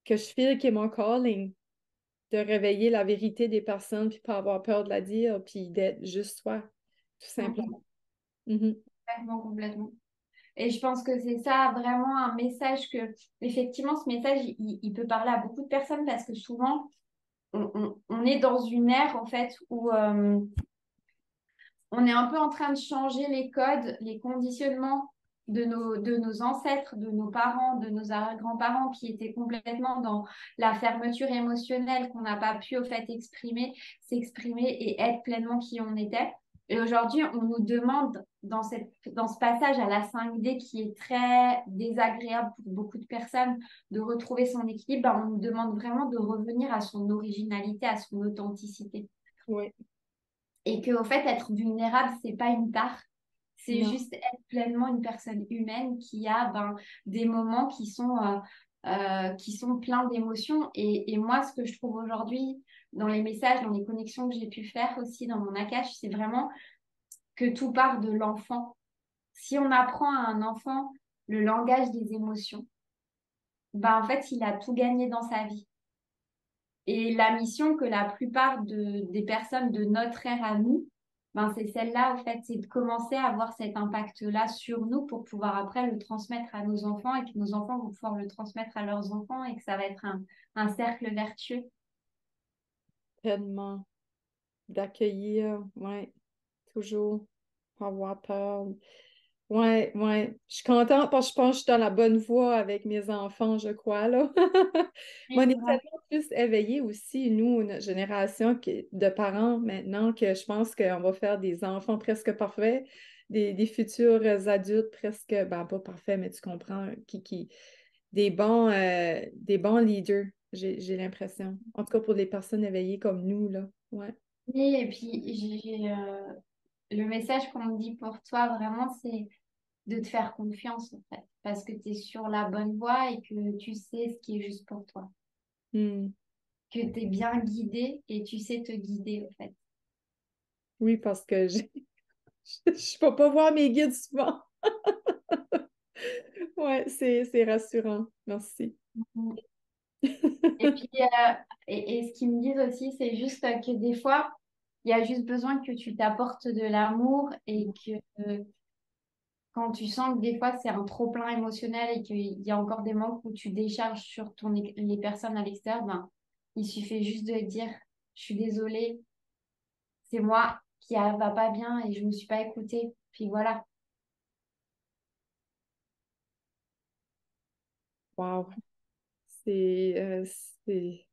que je feel qui est mon calling, de réveiller la vérité des personnes, puis pas avoir peur de la dire, puis d'être juste soi, tout Mhm. simplement. Mhm. Complètement, complètement. Et je pense que c'est ça vraiment un message que, effectivement, ce message, il peut parler à beaucoup de personnes parce que souvent, on est dans une ère, en fait, où on est un peu en train de changer les codes, les conditionnements de nos ancêtres, de nos parents, de nos grands-parents qui étaient complètement dans la fermeture émotionnelle, qu'on n'a pas pu au fait s'exprimer et être pleinement qui on était. Et aujourd'hui, on nous demande dans ce passage à la 5D qui est très désagréable pour beaucoup de personnes de retrouver son équilibre, ben, on nous demande vraiment de revenir à son originalité, à son authenticité. Oui, Et que, au fait, être vulnérable, c'est pas une tare. C'est non. juste être pleinement une personne humaine qui a ben, des moments qui sont qui sont pleins d'émotions. Et moi, ce que je trouve aujourd'hui dans les messages, dans les connexions que j'ai pu faire aussi dans mon Akash, c'est vraiment que tout part de l'enfant. Si on apprend à un enfant le langage des émotions, ben en fait, il a tout gagné dans sa vie. Et la mission que la plupart des personnes de notre ère à nous, ben c'est celle-là, en fait, c'est de commencer à avoir cet impact-là sur nous pour pouvoir après le transmettre à nos enfants et que nos enfants vont pouvoir le transmettre à leurs enfants et que ça va être un cercle vertueux. Tellement d'accueillir, ouais, toujours pas avoir peur. Ouais, ouais. Je suis contente parce que je pense que je suis dans la bonne voie avec mes enfants, je crois, là. Mais Oui, on est vraiment. tellement plus éveillés aussi, nous, notre génération de parents maintenant, que je pense qu'on va faire des enfants presque parfaits, des futurs adultes presque, ben pas parfaits, mais tu comprends, des bons leaders, j'ai l'impression. En tout cas, pour les personnes éveillées comme nous, là. Ouais. Oui, et puis le message qu'on me dit pour toi, vraiment, c'est de te faire confiance, en fait, parce que tu es sur la bonne voie et que tu sais ce qui est juste pour toi, Hmm. que tu es bien guidé et tu sais te guider, en fait. Oui, parce que je peux pas voir mes guides souvent. Ouais, c'est rassurant. Merci. Mhm. Et puis, et ce qu'ils me disent aussi, c'est juste que des fois, il y a juste besoin que tu t'apportes de l'amour et que quand tu sens que des fois c'est un trop-plein émotionnel et qu'il y a encore des manques où tu décharges sur les personnes à l'extérieur, ben, il suffit juste de dire, je suis désolée, c'est moi qui va pas bien et je me suis pas écoutée. Puis voilà. Wow. C'est, euh, c'est,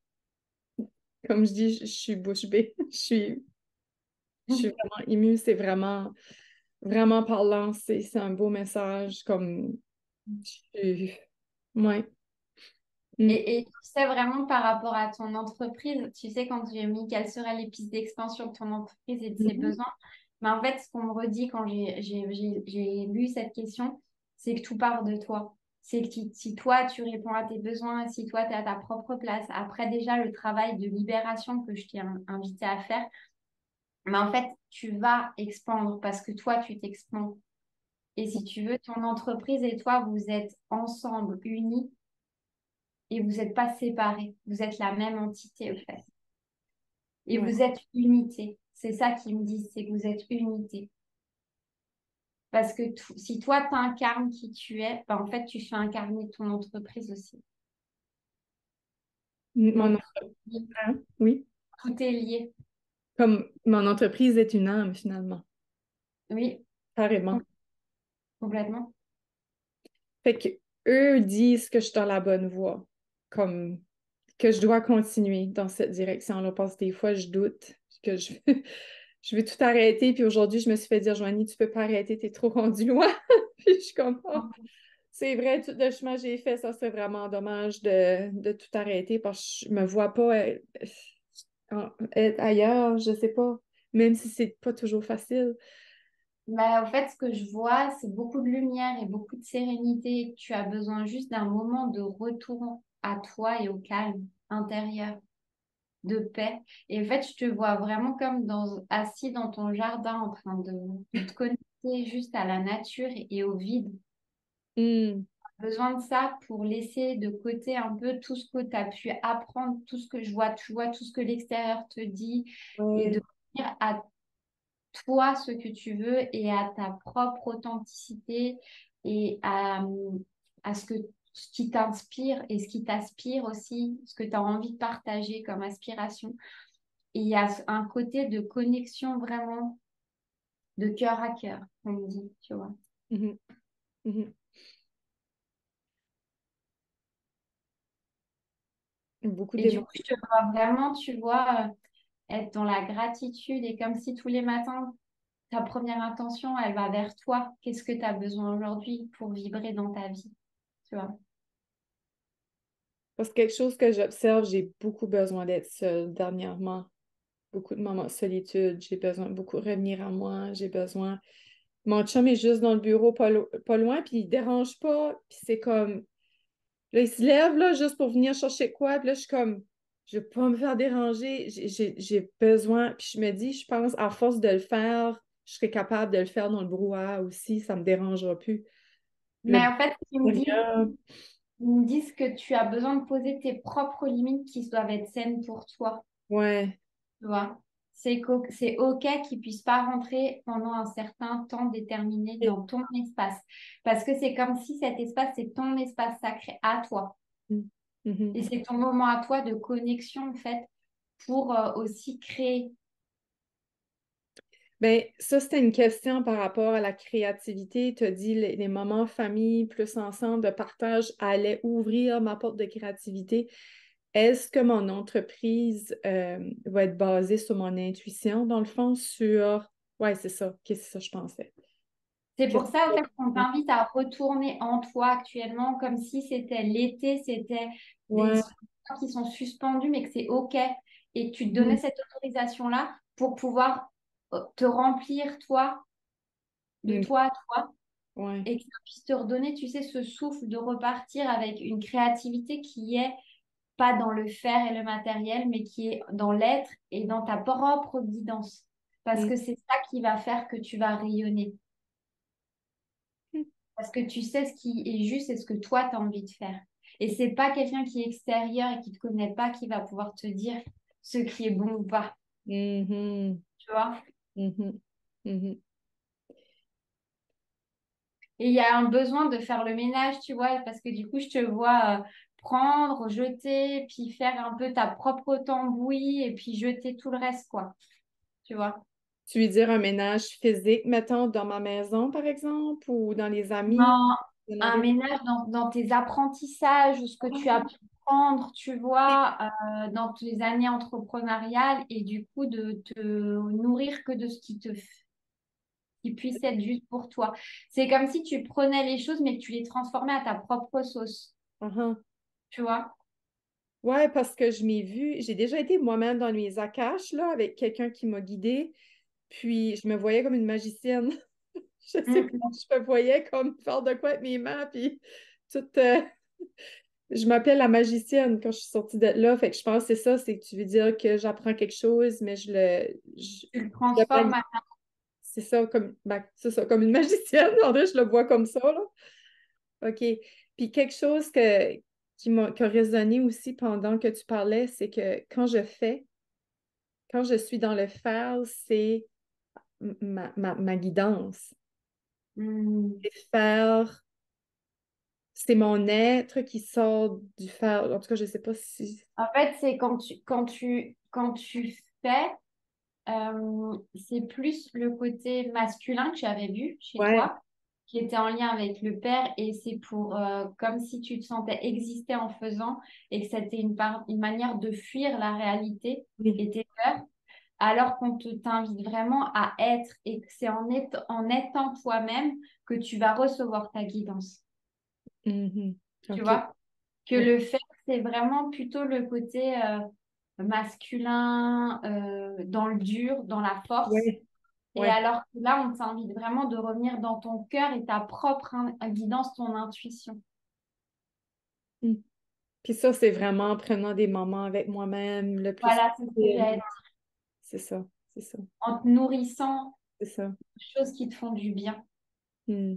comme je dis, je suis bouche bée. Je suis vraiment émue. C'est vraiment, vraiment parlant. C'est un beau message. Comme, ouais. Mm. Et tu sais vraiment par rapport à ton entreprise, tu sais quand j'ai mis quelles seraient les pistes d'expansion de ton entreprise et de ses Mhm. besoins, mais en fait ce qu'on me redit quand j'ai lu cette question, c'est que tout part de toi. C'est que si toi tu réponds à tes besoins, si toi tu es à ta propre place, après déjà le travail de libération que je t'ai invité à faire, mais en fait tu vas expandre parce que toi tu t'expands. Et si tu veux, ton entreprise et toi, vous êtes ensemble, unis et vous n'êtes pas séparés. Vous êtes la même entité, au fait. Et Ouais. vous êtes unité. C'est ça qu'ils me disent, c'est que vous êtes unité. Parce que si toi, tu incarnes qui tu es, ben, en fait, tu fais incarner ton entreprise aussi. Mon Donc, entreprise, oui. tout est lié. Comme mon entreprise est une âme, finalement. Oui, Carrément. complètement. Fait que eux disent que je suis dans la bonne voie. Comme que je dois continuer dans cette direction-là, parce que des fois, je doute que je vais tout arrêter. Puis aujourd'hui, je me suis fait dire, Joanie, tu peux pas arrêter, t'es trop rendu loin. Puis je suis comme, oh, c'est vrai, tout le chemin que j'ai fait, ça serait vraiment dommage de tout arrêter parce que je me vois pas être ailleurs, je sais pas, même si c'est pas toujours facile. Mais en fait, ce que je vois, c'est beaucoup de lumière et beaucoup de sérénité. Tu as besoin juste d'un moment de retour à toi et au calme intérieur, de paix. Et en fait, je te vois vraiment comme assis dans ton jardin en train de te connecter juste à la nature et au vide. Hmm, Besoin de ça pour laisser de côté un peu tout ce que tu as pu apprendre, tout ce que je vois, tu vois, tout ce que l'extérieur te dit et ouais. de venir à toi ce que tu veux et à ta propre authenticité et à ce qui t'inspire et ce qui t'aspire aussi, ce que tu as envie de partager comme aspiration. Et il y a un côté de connexion vraiment de cœur à cœur, on me dit, tu vois. Mhm, mhm. Beaucoup Et du coup, d'émotions. je te vois vraiment, tu vois, être dans la gratitude et comme si tous les matins, ta première intention, elle va vers toi. Qu'est-ce que tu as besoin aujourd'hui pour vibrer dans ta vie, tu vois. Parce que quelque chose que j'observe, j'ai beaucoup besoin d'être seule dernièrement. Beaucoup de moments de solitude. J'ai besoin de beaucoup revenir à moi. J'ai besoin. Mon chum est juste dans le bureau, pas loin, puis il dérange pas. Puis c'est comme. Là, il se lève, là, juste pour venir chercher quoi. Puis là, je suis comme, je vais pas me faire déranger. J'ai besoin. Puis je me dis, je pense, à force de le faire, je serais capable de le faire dans le brouhaha aussi. Ça me dérangera plus. Le Mais en fait, extérieur, ils me disent que tu as besoin de poser tes propres limites qui doivent être saines pour toi. ouais. Tu vois, c'est OK qu'ils puissent pas rentrer pendant un certain temps déterminé dans ton espace. Parce que c'est comme si cet espace, c'est ton espace sacré à toi. Mhm. Et c'est ton moment à toi de connexion, en fait, pour aussi créer. Ben, ça, c'était une question par rapport à la créativité. Tu as dit les moments famille plus ensemble de partage allaient ouvrir ma porte de créativité. Est-ce que mon entreprise va être basée sur mon intuition, dans le fond, sur... Ouais, c'est ça. Ok, c'est ça, je pensais. C'est Que- pour ça, en fait, qu'on t'invite à retourner en toi actuellement, comme si c'était l'été, c'était des Ouais. choses qui sont suspendues, mais que c'est OK. Et que tu te donnais Mhm. cette autorisation-là pour pouvoir te remplir, toi, de Ok. toi à toi, Ouais. et que ça puisse te redonner, tu sais, ce souffle de repartir avec une créativité qui est pas dans le faire et le matériel, mais qui est dans l'être et dans ta propre guidance. Parce Mhm. que c'est ça qui va faire que tu vas rayonner. Parce que tu sais ce qui est juste et ce que toi, tu as envie de faire. Et c'est pas quelqu'un qui est extérieur et qui te connaît pas qui va pouvoir te dire ce qui est bon ou pas. Mhm. Tu vois? Mhm. Mhm. Et il y a un besoin de faire le ménage, tu vois, parce que du coup, je te vois prendre, jeter, puis faire un peu ta propre tambouille et puis jeter tout le reste, quoi. Tu vois? Tu veux dire un ménage physique, mettons, dans ma maison, par exemple, ou dans les amis? Non, Il y en un aurait- ménage dans tes apprentissages, ou ce que tu as pu prendre, tu vois, dans tes années entrepreneuriales, et du coup, de te nourrir que de ce qui puisse être juste pour toi. C'est comme si tu prenais les choses, mais que tu les transformais à ta propre sauce, Ah, tu vois? ouais, parce que je m'ai vue, j'ai déjà été moi-même dans les Akash, là, avec quelqu'un qui m'a guidée, puis je me voyais comme une magicienne. Je sais pas, Mm. je me voyais comme faire de quoi avec mes mains, puis tout. Je m'appelle la magicienne quand je suis sortie de là, fait que je pense que c'est ça, c'est que tu veux dire que j'apprends quelque chose, mais Tu le je le transformes à... c'est ça, comme, ben, c'est ça, comme une magicienne, en vrai, je le vois comme ça, là. OK. Puis quelque chose qui a résonné aussi pendant que tu parlais, c'est que quand je suis dans le faire, c'est ma guidance. Mm. C'est faire, c'est mon être qui sort du faire. En tout cas, je ne sais pas si. En fait, c'est quand tu fais, c'est plus le côté masculin que j'avais vu chez Ouais. toi, qui était en lien avec le père, et c'est pour comme si tu te sentais exister en faisant, et que c'était une manière de fuir la réalité Oui. et tes peurs, alors qu'on t'invite vraiment à être, et que c'est en étant toi-même que tu vas recevoir ta guidance. Mhm. Tu OK. vois? Que Ouais. le faire, c'est vraiment plutôt le côté masculin, dans le dur, dans la force. Ouais. Et Ouais. alors que là, on t'invite vraiment de revenir dans ton cœur et ta propre guidance, ton intuition. Mm. Puis ça, c'est vraiment en prenant des moments avec moi-même le plus Voilà, c'est ce que possible. j'ai C'est ça. C'est ça. en te nourrissant C'est ça. de choses qui te font du bien. Mm.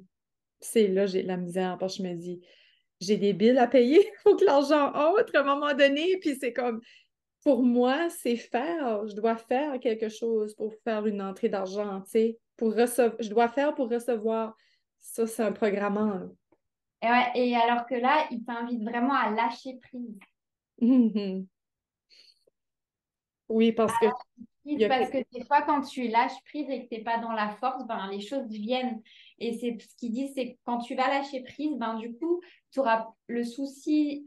C'est là, j'ai de la misère parce que je me dis, j'ai des billes à payer, il faut que l'argent entre à un moment donné, puis c'est comme, pour moi, c'est faire, je dois faire quelque chose pour faire une entrée d'argent, tu sais, pour recevoir, je dois faire pour recevoir. Ça, c'est un programmant, là. Et, ouais, et alors que là, il t'invite vraiment à lâcher prise. Mhm. Oui, parce que il y a Parce que des fois, quand tu lâches prise et que tu n'es pas dans la force, ben, les choses viennent. Et c'est ce qu'ils disent, c'est que quand tu vas lâcher prise, ben, du coup, tu auras le souci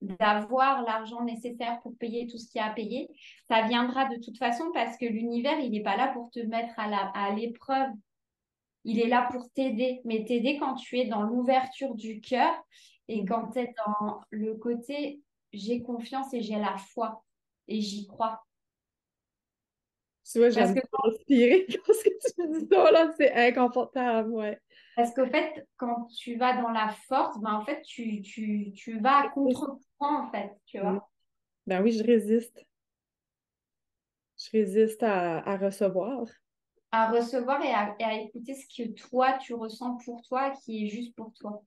d'avoir l'argent nécessaire pour payer tout ce qu'il y a à payer. Ça viendra de toute façon parce que l'univers, il n'est pas là pour te mettre à l'épreuve. Il est là pour t'aider. Mais t'aider quand tu es dans l'ouverture du cœur et quand tu es dans le côté j'ai confiance et j'ai la foi et j'y crois. tu vois, Parce j'aime que respirer quand ce que tu Je dis ça, là, c'est inconfortable, ouais. Parce qu'au fait, quand tu vas dans la force, ben, en fait, tu vas à contre-courant, en fait, tu Mm. vois. Ben oui, je résiste. Je résiste à recevoir. À recevoir et à écouter ce que toi, tu ressens pour toi, qui est juste pour toi.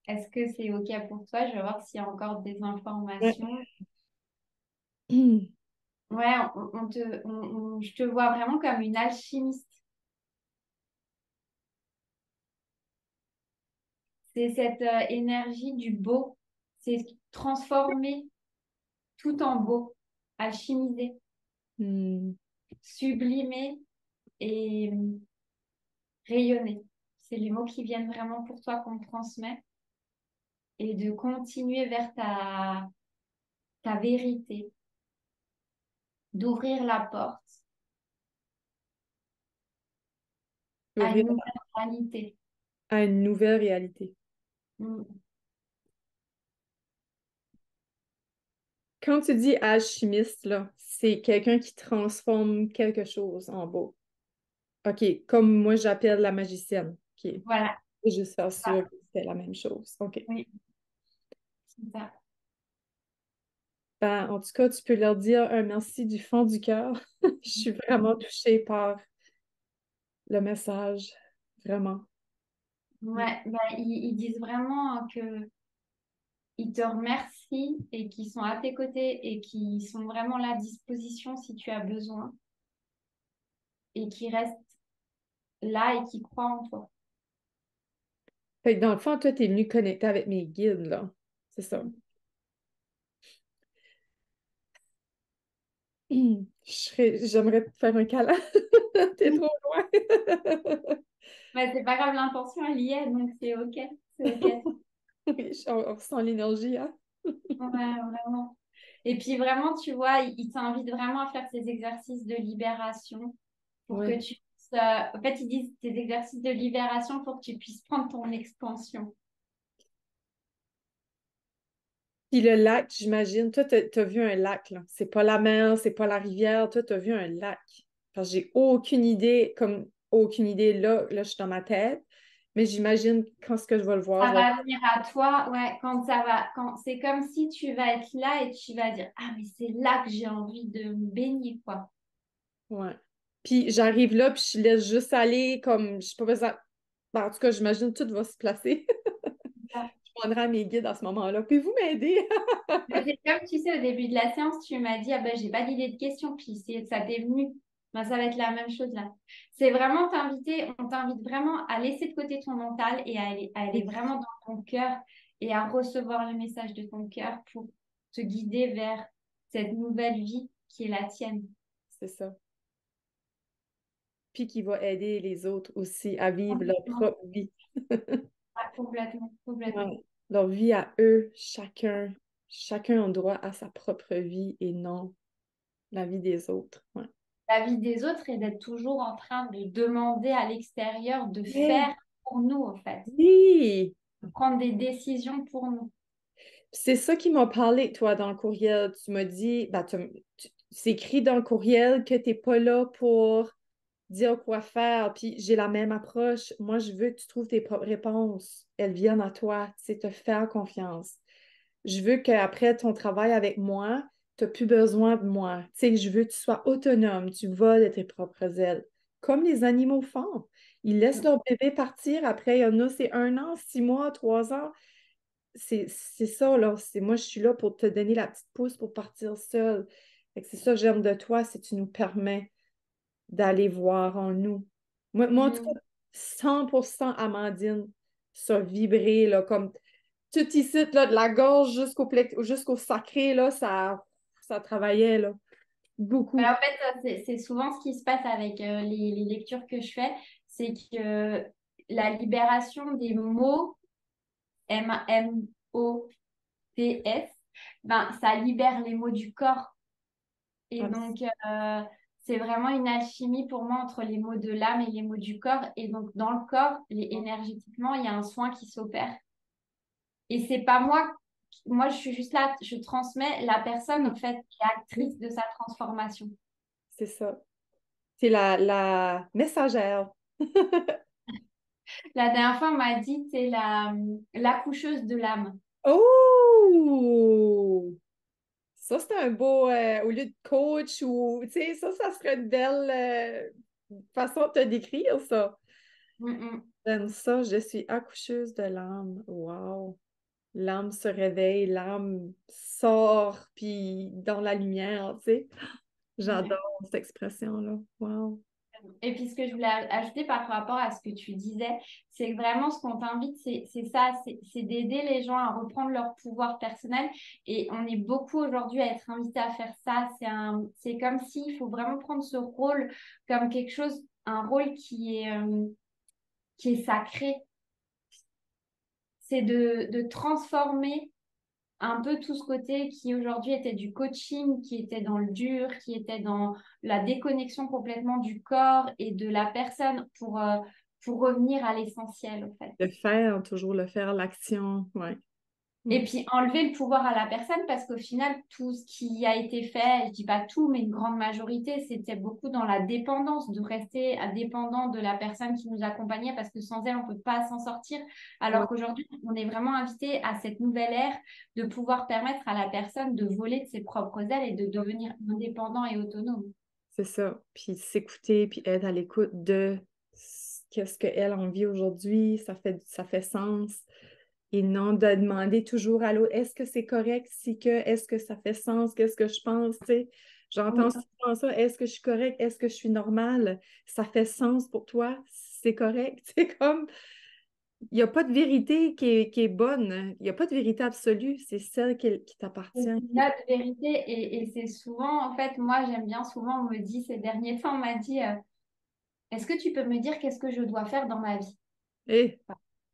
Est-ce que c'est OK pour toi? Je vais voir s'il y a encore des Ouais. informations. Ouais, je te vois vraiment comme une alchimiste. C'est cette énergie du beau. C'est transformer tout en beau, alchimiser, Hmm. sublimer et rayonner. C'est les mots qui viennent vraiment pour toi qu'on te transmet. Et de continuer vers ta vérité, d'ouvrir la porte à Ouvrir une nouvelle réalité. à une nouvelle réalité. Mm. Quand tu dis alchimiste, là, c'est quelqu'un qui transforme quelque chose en beau. OK, comme moi j'appelle la magicienne. OK, je Voilà, vais juste faire ça. sûr que c'est la même chose. OK. Oui, c'est ça. Ben, en tout cas, tu peux leur dire un merci du fond du cœur. Je suis vraiment touchée par le message. Vraiment. Ouais, bah, ils disent vraiment que ils te remercient et qu'ils sont à tes côtés et qu'ils sont vraiment là à disposition si tu as besoin et qu'ils restent là et qu'ils croient en toi. Fait que dans le fond, toi, t'es venu connecter avec mes guides, là. C'est ça. J'aimerais te faire un câlin. T'es trop loin. Mais c'est pas grave, l'intention elle y est, donc c'est OK. C'est OK. Oui, on ressent l'énergie, hein? Ouais, vraiment. Et puis vraiment, tu vois, ils t'invitent vraiment à faire ces exercices de libération pour que Ouais. tu puisses, en fait, ils disent ces exercices de libération pour que tu puisses prendre ton expansion. Puis le lac, j'imagine, toi, t'as vu un lac, là. C'est pas la mer, c'est pas la rivière. Toi, t'as vu un lac. Parce que j'ai aucune idée, comme aucune idée, là, je suis dans ma tête. Mais j'imagine quand ce que je vais le voir, Ça je vais... va venir à toi, ouais, quand ça va, quand c'est comme si tu vas être là et tu vas dire, ah, mais c'est là que j'ai envie de me baigner, quoi. Ouais. Puis j'arrive là, puis je laisse juste aller, comme, je sais pas besoin... Ben, en tout cas, j'imagine que tout va se placer. Je demanderai à mes guides à ce moment-là. Pouvez-vous m'aider? Mais c'est comme tu sais, au début de la séance, tu m'as dit, ah ben, j'ai pas d'idée de question, puis ça t'est venu. Ben, ça va être la même chose là. C'est vraiment t'inviter, on t'invite vraiment à laisser de côté ton mental et à aller Oui, vraiment dans ton cœur et à recevoir le message de ton cœur pour te guider vers cette nouvelle vie qui est la tienne. c'est ça. Puis qui va aider les autres aussi à vivre leur Complètement, propre vie. ah, complètement, complètement. Ouais. Leur vie à eux, chacun a droit à sa propre vie et non la vie des autres. Ouais. La vie des autres et d'être toujours en train de demander à l'extérieur de Ouais. faire pour nous, en fait, Oui! de prendre des décisions pour nous. C'est ça qui m'a parlé, toi, dans le courriel. Tu m'as dit, ben, c'est écrit dans le courriel que tu n'es pas là pour dire quoi faire. Puis j'ai la même approche. Moi, je veux que tu trouves tes propres réponses. Elles viennent à toi. C'est te faire confiance. Je veux qu'après ton travail avec moi, tu n'as plus besoin de moi. Tu sais, je veux que tu sois autonome. Tu voles de tes propres ailes. Comme les animaux font. Ils laissent leur bébé partir. Après, il y en a, c'est 1 an, 6 mois, 3 ans. C'est ça, là. Moi, je suis là pour te donner la petite pousse pour partir seule. Fait que c'est ça que j'aime de toi, c'est que tu nous permets d'aller voir en nous. Moi, en tout Mm. cas, 100% Amandine, ça vibrait, là, comme tout ici, là, de la gorge jusqu'au sacré, là, ça travaillait, là, Ben, beaucoup. en fait, ça, c'est souvent ce qui se passe avec les lectures que je fais, c'est que la libération des mots M-O-T-S, ben, ça libère les mots du corps. Et Ah, donc, c'est vraiment une alchimie pour moi entre les mots de l'âme et les mots du corps. Et donc, dans le corps, énergétiquement, il y a un soin qui s'opère. Et c'est pas moi moi, je suis juste là, je transmets la personne, en fait, qui est actrice de sa transformation. C'est ça. C'est la messagère. La dernière fois, on m'a dit, c'est l'accoucheuse de l'âme. Oh! Ça, c'est un beau, au lieu de coach ou, tu sais, ça serait une belle façon de te décrire, ça. Mm, mm. J'aime ça, je suis accoucheuse de l'âme. Wow! L'âme se réveille, l'âme sort, puis dans la lumière, tu sais. Ouais. J'adore cette expression-là. Wow! Et puis, ce que je voulais ajouter par rapport à ce que tu disais, c'est que vraiment, ce qu'on t'invite, c'est ça, c'est d'aider les gens à reprendre leur pouvoir personnel. Et on est beaucoup aujourd'hui à être invités à faire ça. C'est comme s'il faut vraiment prendre ce rôle comme quelque chose, un rôle qui est sacré. C'est de transformer un peu tout ce côté qui aujourd'hui était du coaching, qui était dans le dur, qui était dans la déconnexion complètement du corps et de la personne pour revenir à l'essentiel, en fait. Le faire, toujours le faire, l'action, ouais. Et puis enlever le pouvoir à la personne parce qu'au final, tout ce qui a été fait, je dis pas tout, mais une grande majorité, c'était beaucoup dans la dépendance, de rester dépendant de la personne qui nous accompagnait parce que sans elle, on peut pas s'en sortir. Ouais, Alors qu'aujourd'hui, on est vraiment invité à cette nouvelle ère de pouvoir permettre à la personne de voler de ses propres ailes et de devenir indépendant et autonome. c'est ça. Puis s'écouter, puis être à l'écoute de qu'est-ce qu'elle en vit aujourd'hui, ça fait sens. Et non de demander toujours à l'autre, est-ce que c'est correct si que, est-ce que ça fait sens, qu'est-ce que je pense, tu sais. J'entends Oui, souvent ça, est-ce que je suis correct, est-ce que je suis normale, ça fait sens pour toi, c'est correct. C'est comme, il n'y a pas de vérité qui est bonne, il n'y a pas de vérité absolue, c'est celle qui c'est t'appartient. notre vérité et c'est souvent, en fait, moi j'aime bien souvent, on me dit ces derniers temps, on m'a dit, est-ce que tu peux me dire qu'est-ce que je dois faire dans ma vie? Et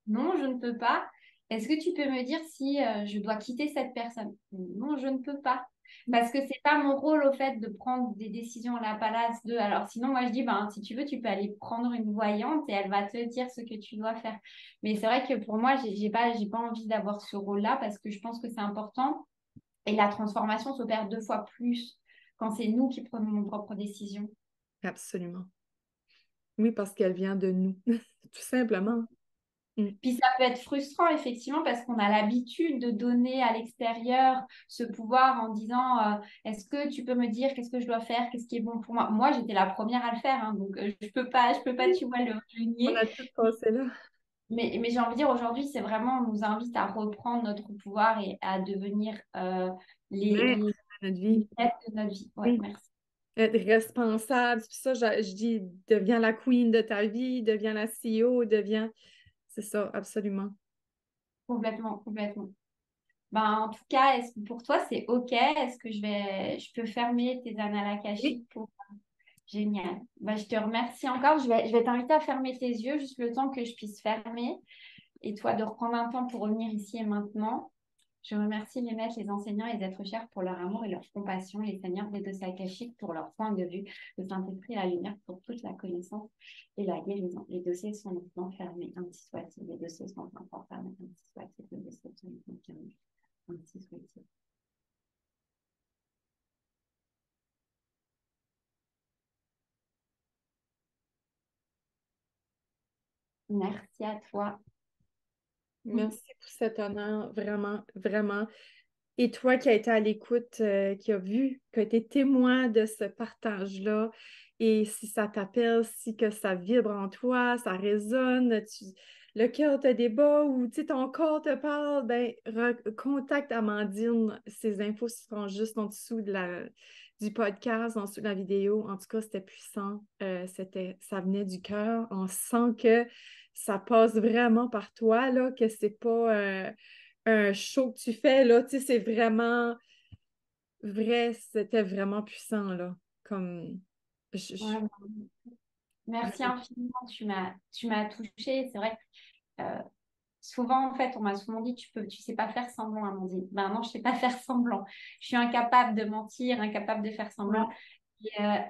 Non, je ne peux pas. Est-ce que tu peux me dire si je dois quitter cette personne? Non, je ne peux pas. Parce que c'est pas mon rôle au fait de prendre des décisions à la place de. Alors sinon, moi je dis, ben, si tu veux, tu peux aller prendre une voyante et elle va te dire ce que tu dois faire. Mais c'est vrai que pour moi, j'ai pas envie d'avoir ce rôle-là parce que je pense que c'est important. Et la transformation s'opère deux fois plus quand c'est nous qui prenons nos propres décisions. absolument. Oui, parce qu'elle vient de nous, tout simplement. Mm. Puis ça peut être frustrant, effectivement, parce qu'on a l'habitude de donner à l'extérieur ce pouvoir en disant est-ce que tu peux me dire qu'est-ce que je dois faire, qu'est-ce qui est bon pour moi? Moi, j'étais la première à le faire, hein, donc je peux pas, Oui, tu vois, le on nier. a tout passé là. Mais j'ai envie de dire, aujourd'hui, c'est vraiment, on nous invite à reprendre notre pouvoir et à devenir Maître de notre vie. les maîtres de notre vie. Ouais, Oui. merci. Être responsable. Puis ça, je dis, deviens la queen de ta vie, deviens la CEO, deviens. C'est ça, absolument. Complètement, complètement. Ben, en tout cas, est-ce que pour toi, c'est OK? Est-ce que je peux fermer tes annales Oui. akashiques pour... Génial. Ben, je te remercie encore. Je vais t'inviter à fermer tes yeux, juste le temps que je puisse fermer. Et toi, de reprendre un temps pour revenir ici et maintenant. Je remercie les maîtres, les enseignants et les êtres chers pour leur amour et leur compassion, les seigneurs des dossiers akashiques pour leur point de vue, le Saint-Esprit et la lumière pour toute la connaissance et la guérison. Les dossiers sont maintenant fermés, ainsi soit-il. Les dossiers sont encore fermés, ainsi soit-il. Les dossiers sont maintenant fermés, ainsi soit-il. Merci à toi. Merci pour cet honneur, vraiment, vraiment. Et toi qui as été à l'écoute, qui a vu, qui a été témoin de ce partage-là, et si ça t'appelle, si que ça vibre en toi, ça résonne, le cœur te débat ou tu sais, ton corps te parle, ben, contacte Amandine. Ces infos seront juste en dessous du podcast, en dessous de la vidéo. En tout cas, c'était puissant. Ça venait du cœur. On sent que ça passe vraiment par toi, là, que c'est pas un show que tu fais, là, tu sais, c'est vraiment vrai, c'était vraiment puissant, là. Comme, Ouais, merci je- infiniment. Tu m'as touchée. C'est vrai que souvent, en fait, on m'a souvent dit, tu sais pas faire semblant, Amandine. Ben non, je sais pas faire semblant. Je suis incapable de mentir, incapable de faire semblant.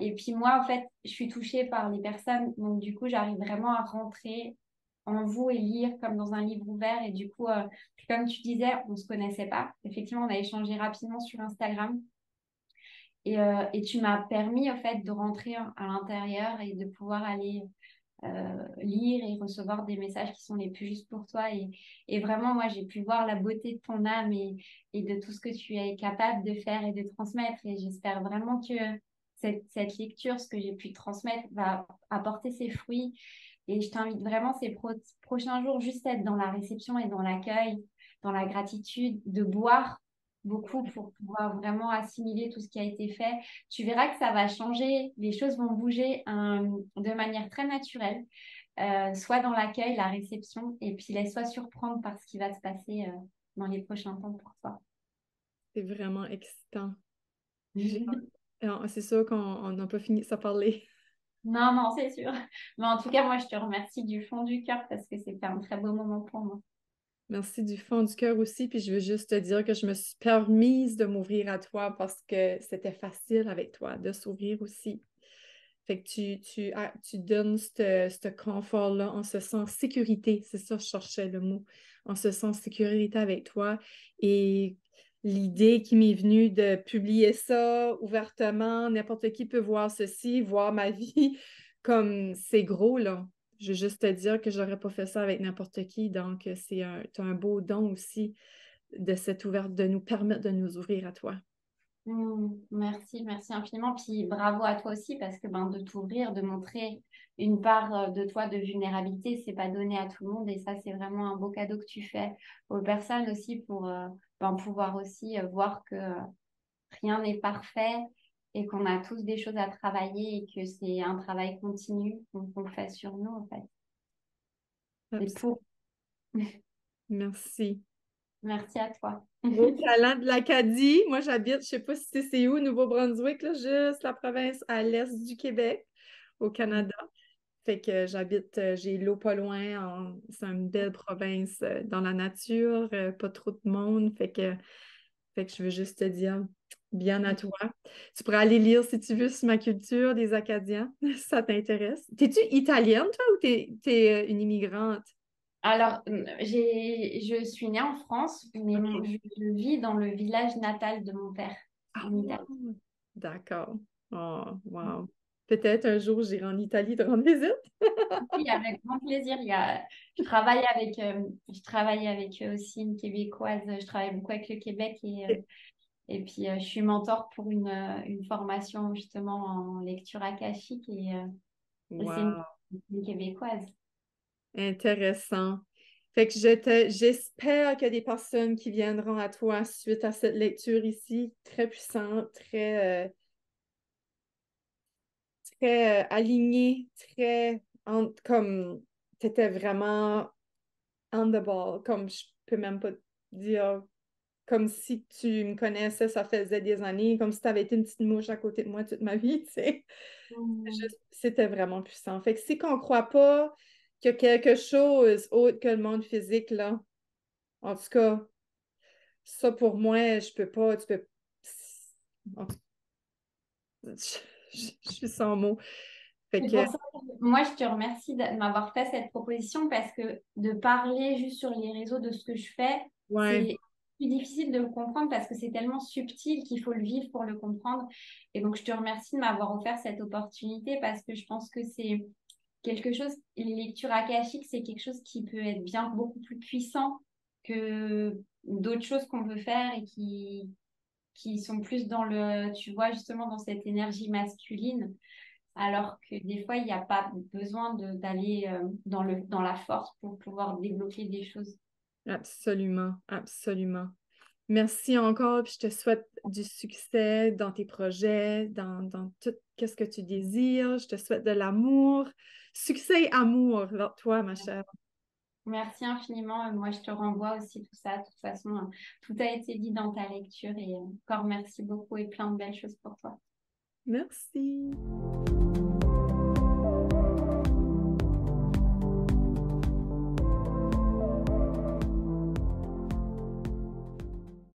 Et puis moi, en fait, je suis touchée par les personnes. Donc, du coup, j'arrive vraiment à rentrer en vous et lire comme dans un livre ouvert. Et du coup, comme tu disais, on ne se connaissait pas. Effectivement, on a échangé rapidement sur Instagram. Et tu m'as permis, en fait, de rentrer à l'intérieur et de pouvoir aller lire et recevoir des messages qui sont les plus justes pour toi. Et vraiment, moi, j'ai pu voir la beauté de ton âme et de tout ce que tu es capable de faire et de transmettre. Et j'espère vraiment que cette lecture, ce que j'ai pu transmettre, va apporter ses fruits. Et je t'invite vraiment ces prochains jours juste à être dans la réception et dans l'accueil, dans la gratitude, de boire beaucoup pour pouvoir vraiment assimiler tout ce qui a été fait. Tu verras que ça va changer, les choses vont bouger de manière très naturelle, soit dans l'accueil, la réception, et puis laisse-toi surprendre par ce qui va se passer dans les prochains temps pour toi. C'est vraiment excitant. C'est sûr qu'on n'a pas fini de se parler. Non, non, c'est sûr. Mais en tout cas, moi, je te remercie du fond du cœur parce que c'était un très beau moment pour moi. Merci du fond du cœur aussi. Puis je veux juste te dire que je me suis permise de m'ouvrir à toi parce que c'était facile avec toi de s'ouvrir aussi. Fait que tu donnes ce confort-là, on se sent en sécurité, c'est ça, je cherchais le mot. On se sent en sécurité avec toi. Et l'idée qui m'est venue de publier ça ouvertement, n'importe qui peut voir ceci, voir ma vie, comme c'est gros, là. Je veux juste te dire que j'aurais pas fait ça avec n'importe qui, donc t'as un beau don aussi de cette ouverte, de nous permettre de nous ouvrir à toi. Merci, merci infiniment. Puis bravo à toi aussi parce que de t'ouvrir, de montrer une part de toi de vulnérabilité, c'est pas donné à tout le monde et ça, c'est vraiment un beau cadeau que tu fais aux personnes aussi pour pouvoir aussi voir que rien n'est parfait et qu'on a tous des choses à travailler et que c'est un travail continu qu'on fait sur nous en fait. Et pour, Merci. merci à toi. Beau talent de l'Acadie. Moi, j'habite, je sais pas si c'est où, Nouveau-Brunswick, là, juste la province à l'est du Québec, au Canada. Fait que j'habite, j'ai l'eau pas loin. C'est une belle province dans la nature, pas trop de monde. Fait que je veux juste te dire bien à toi. Tu pourrais aller lire si tu veux sur ma culture des Acadiens, si ça t'intéresse. T'es-tu italienne, toi, ou t'es une immigrante? Alors, je suis née en France, mais OK. je vis dans le village natal de mon père, Ah, en Italie. d'accord. Oh, wow. Peut-être un jour, j'irai en Italie te rendre visite. Oui, avec grand plaisir. Je travaille avec aussi une Québécoise. Je travaille beaucoup avec le Québec et puis je suis mentor pour une formation justement en lecture akashique et c'est Wow. une Québécoise. Intéressant. Fait que j'espère qu'il y a des personnes qui viendront à toi suite à cette lecture ici, très puissante, très alignée, comme tu étais vraiment on the ball, comme je peux même pas dire, comme si tu me connaissais, ça faisait des années, comme si tu avais été une petite mouche à côté de moi toute ma vie, tu sais. Mm. C'était vraiment puissant. Fait que si qu'on croit pas qu'il y a quelque chose autre que le monde physique, là, en tout cas, ça pour moi, je peux pas, tu peux. En tout- je suis sans mots. Fait C'est que, pour ça que moi, je te remercie de m'avoir fait cette proposition parce que de parler juste sur les réseaux de ce que je fais, ouais, c'est plus difficile de le comprendre parce que c'est tellement subtil qu'il faut le vivre pour le comprendre. Et donc, je te remercie de m'avoir offert cette opportunité parce que je pense que c'est quelque chose, les lectures akashiques, c'est quelque chose qui peut être bien beaucoup plus puissant que d'autres choses qu'on peut faire et qui sont plus dans tu vois, justement, dans cette énergie masculine. Alors que des fois, il n'y a pas besoin d'aller dans la force pour pouvoir débloquer des choses. absolument, absolument. Merci encore, puis je te souhaite du succès dans tes projets, dans tout ce que tu désires. Je te souhaite de l'amour. Succès et amour vers toi, ma chère. Merci infiniment. Moi, je te renvoie aussi tout ça. De toute façon, tout a été dit dans ta lecture et encore merci beaucoup et plein de belles choses pour toi. Merci.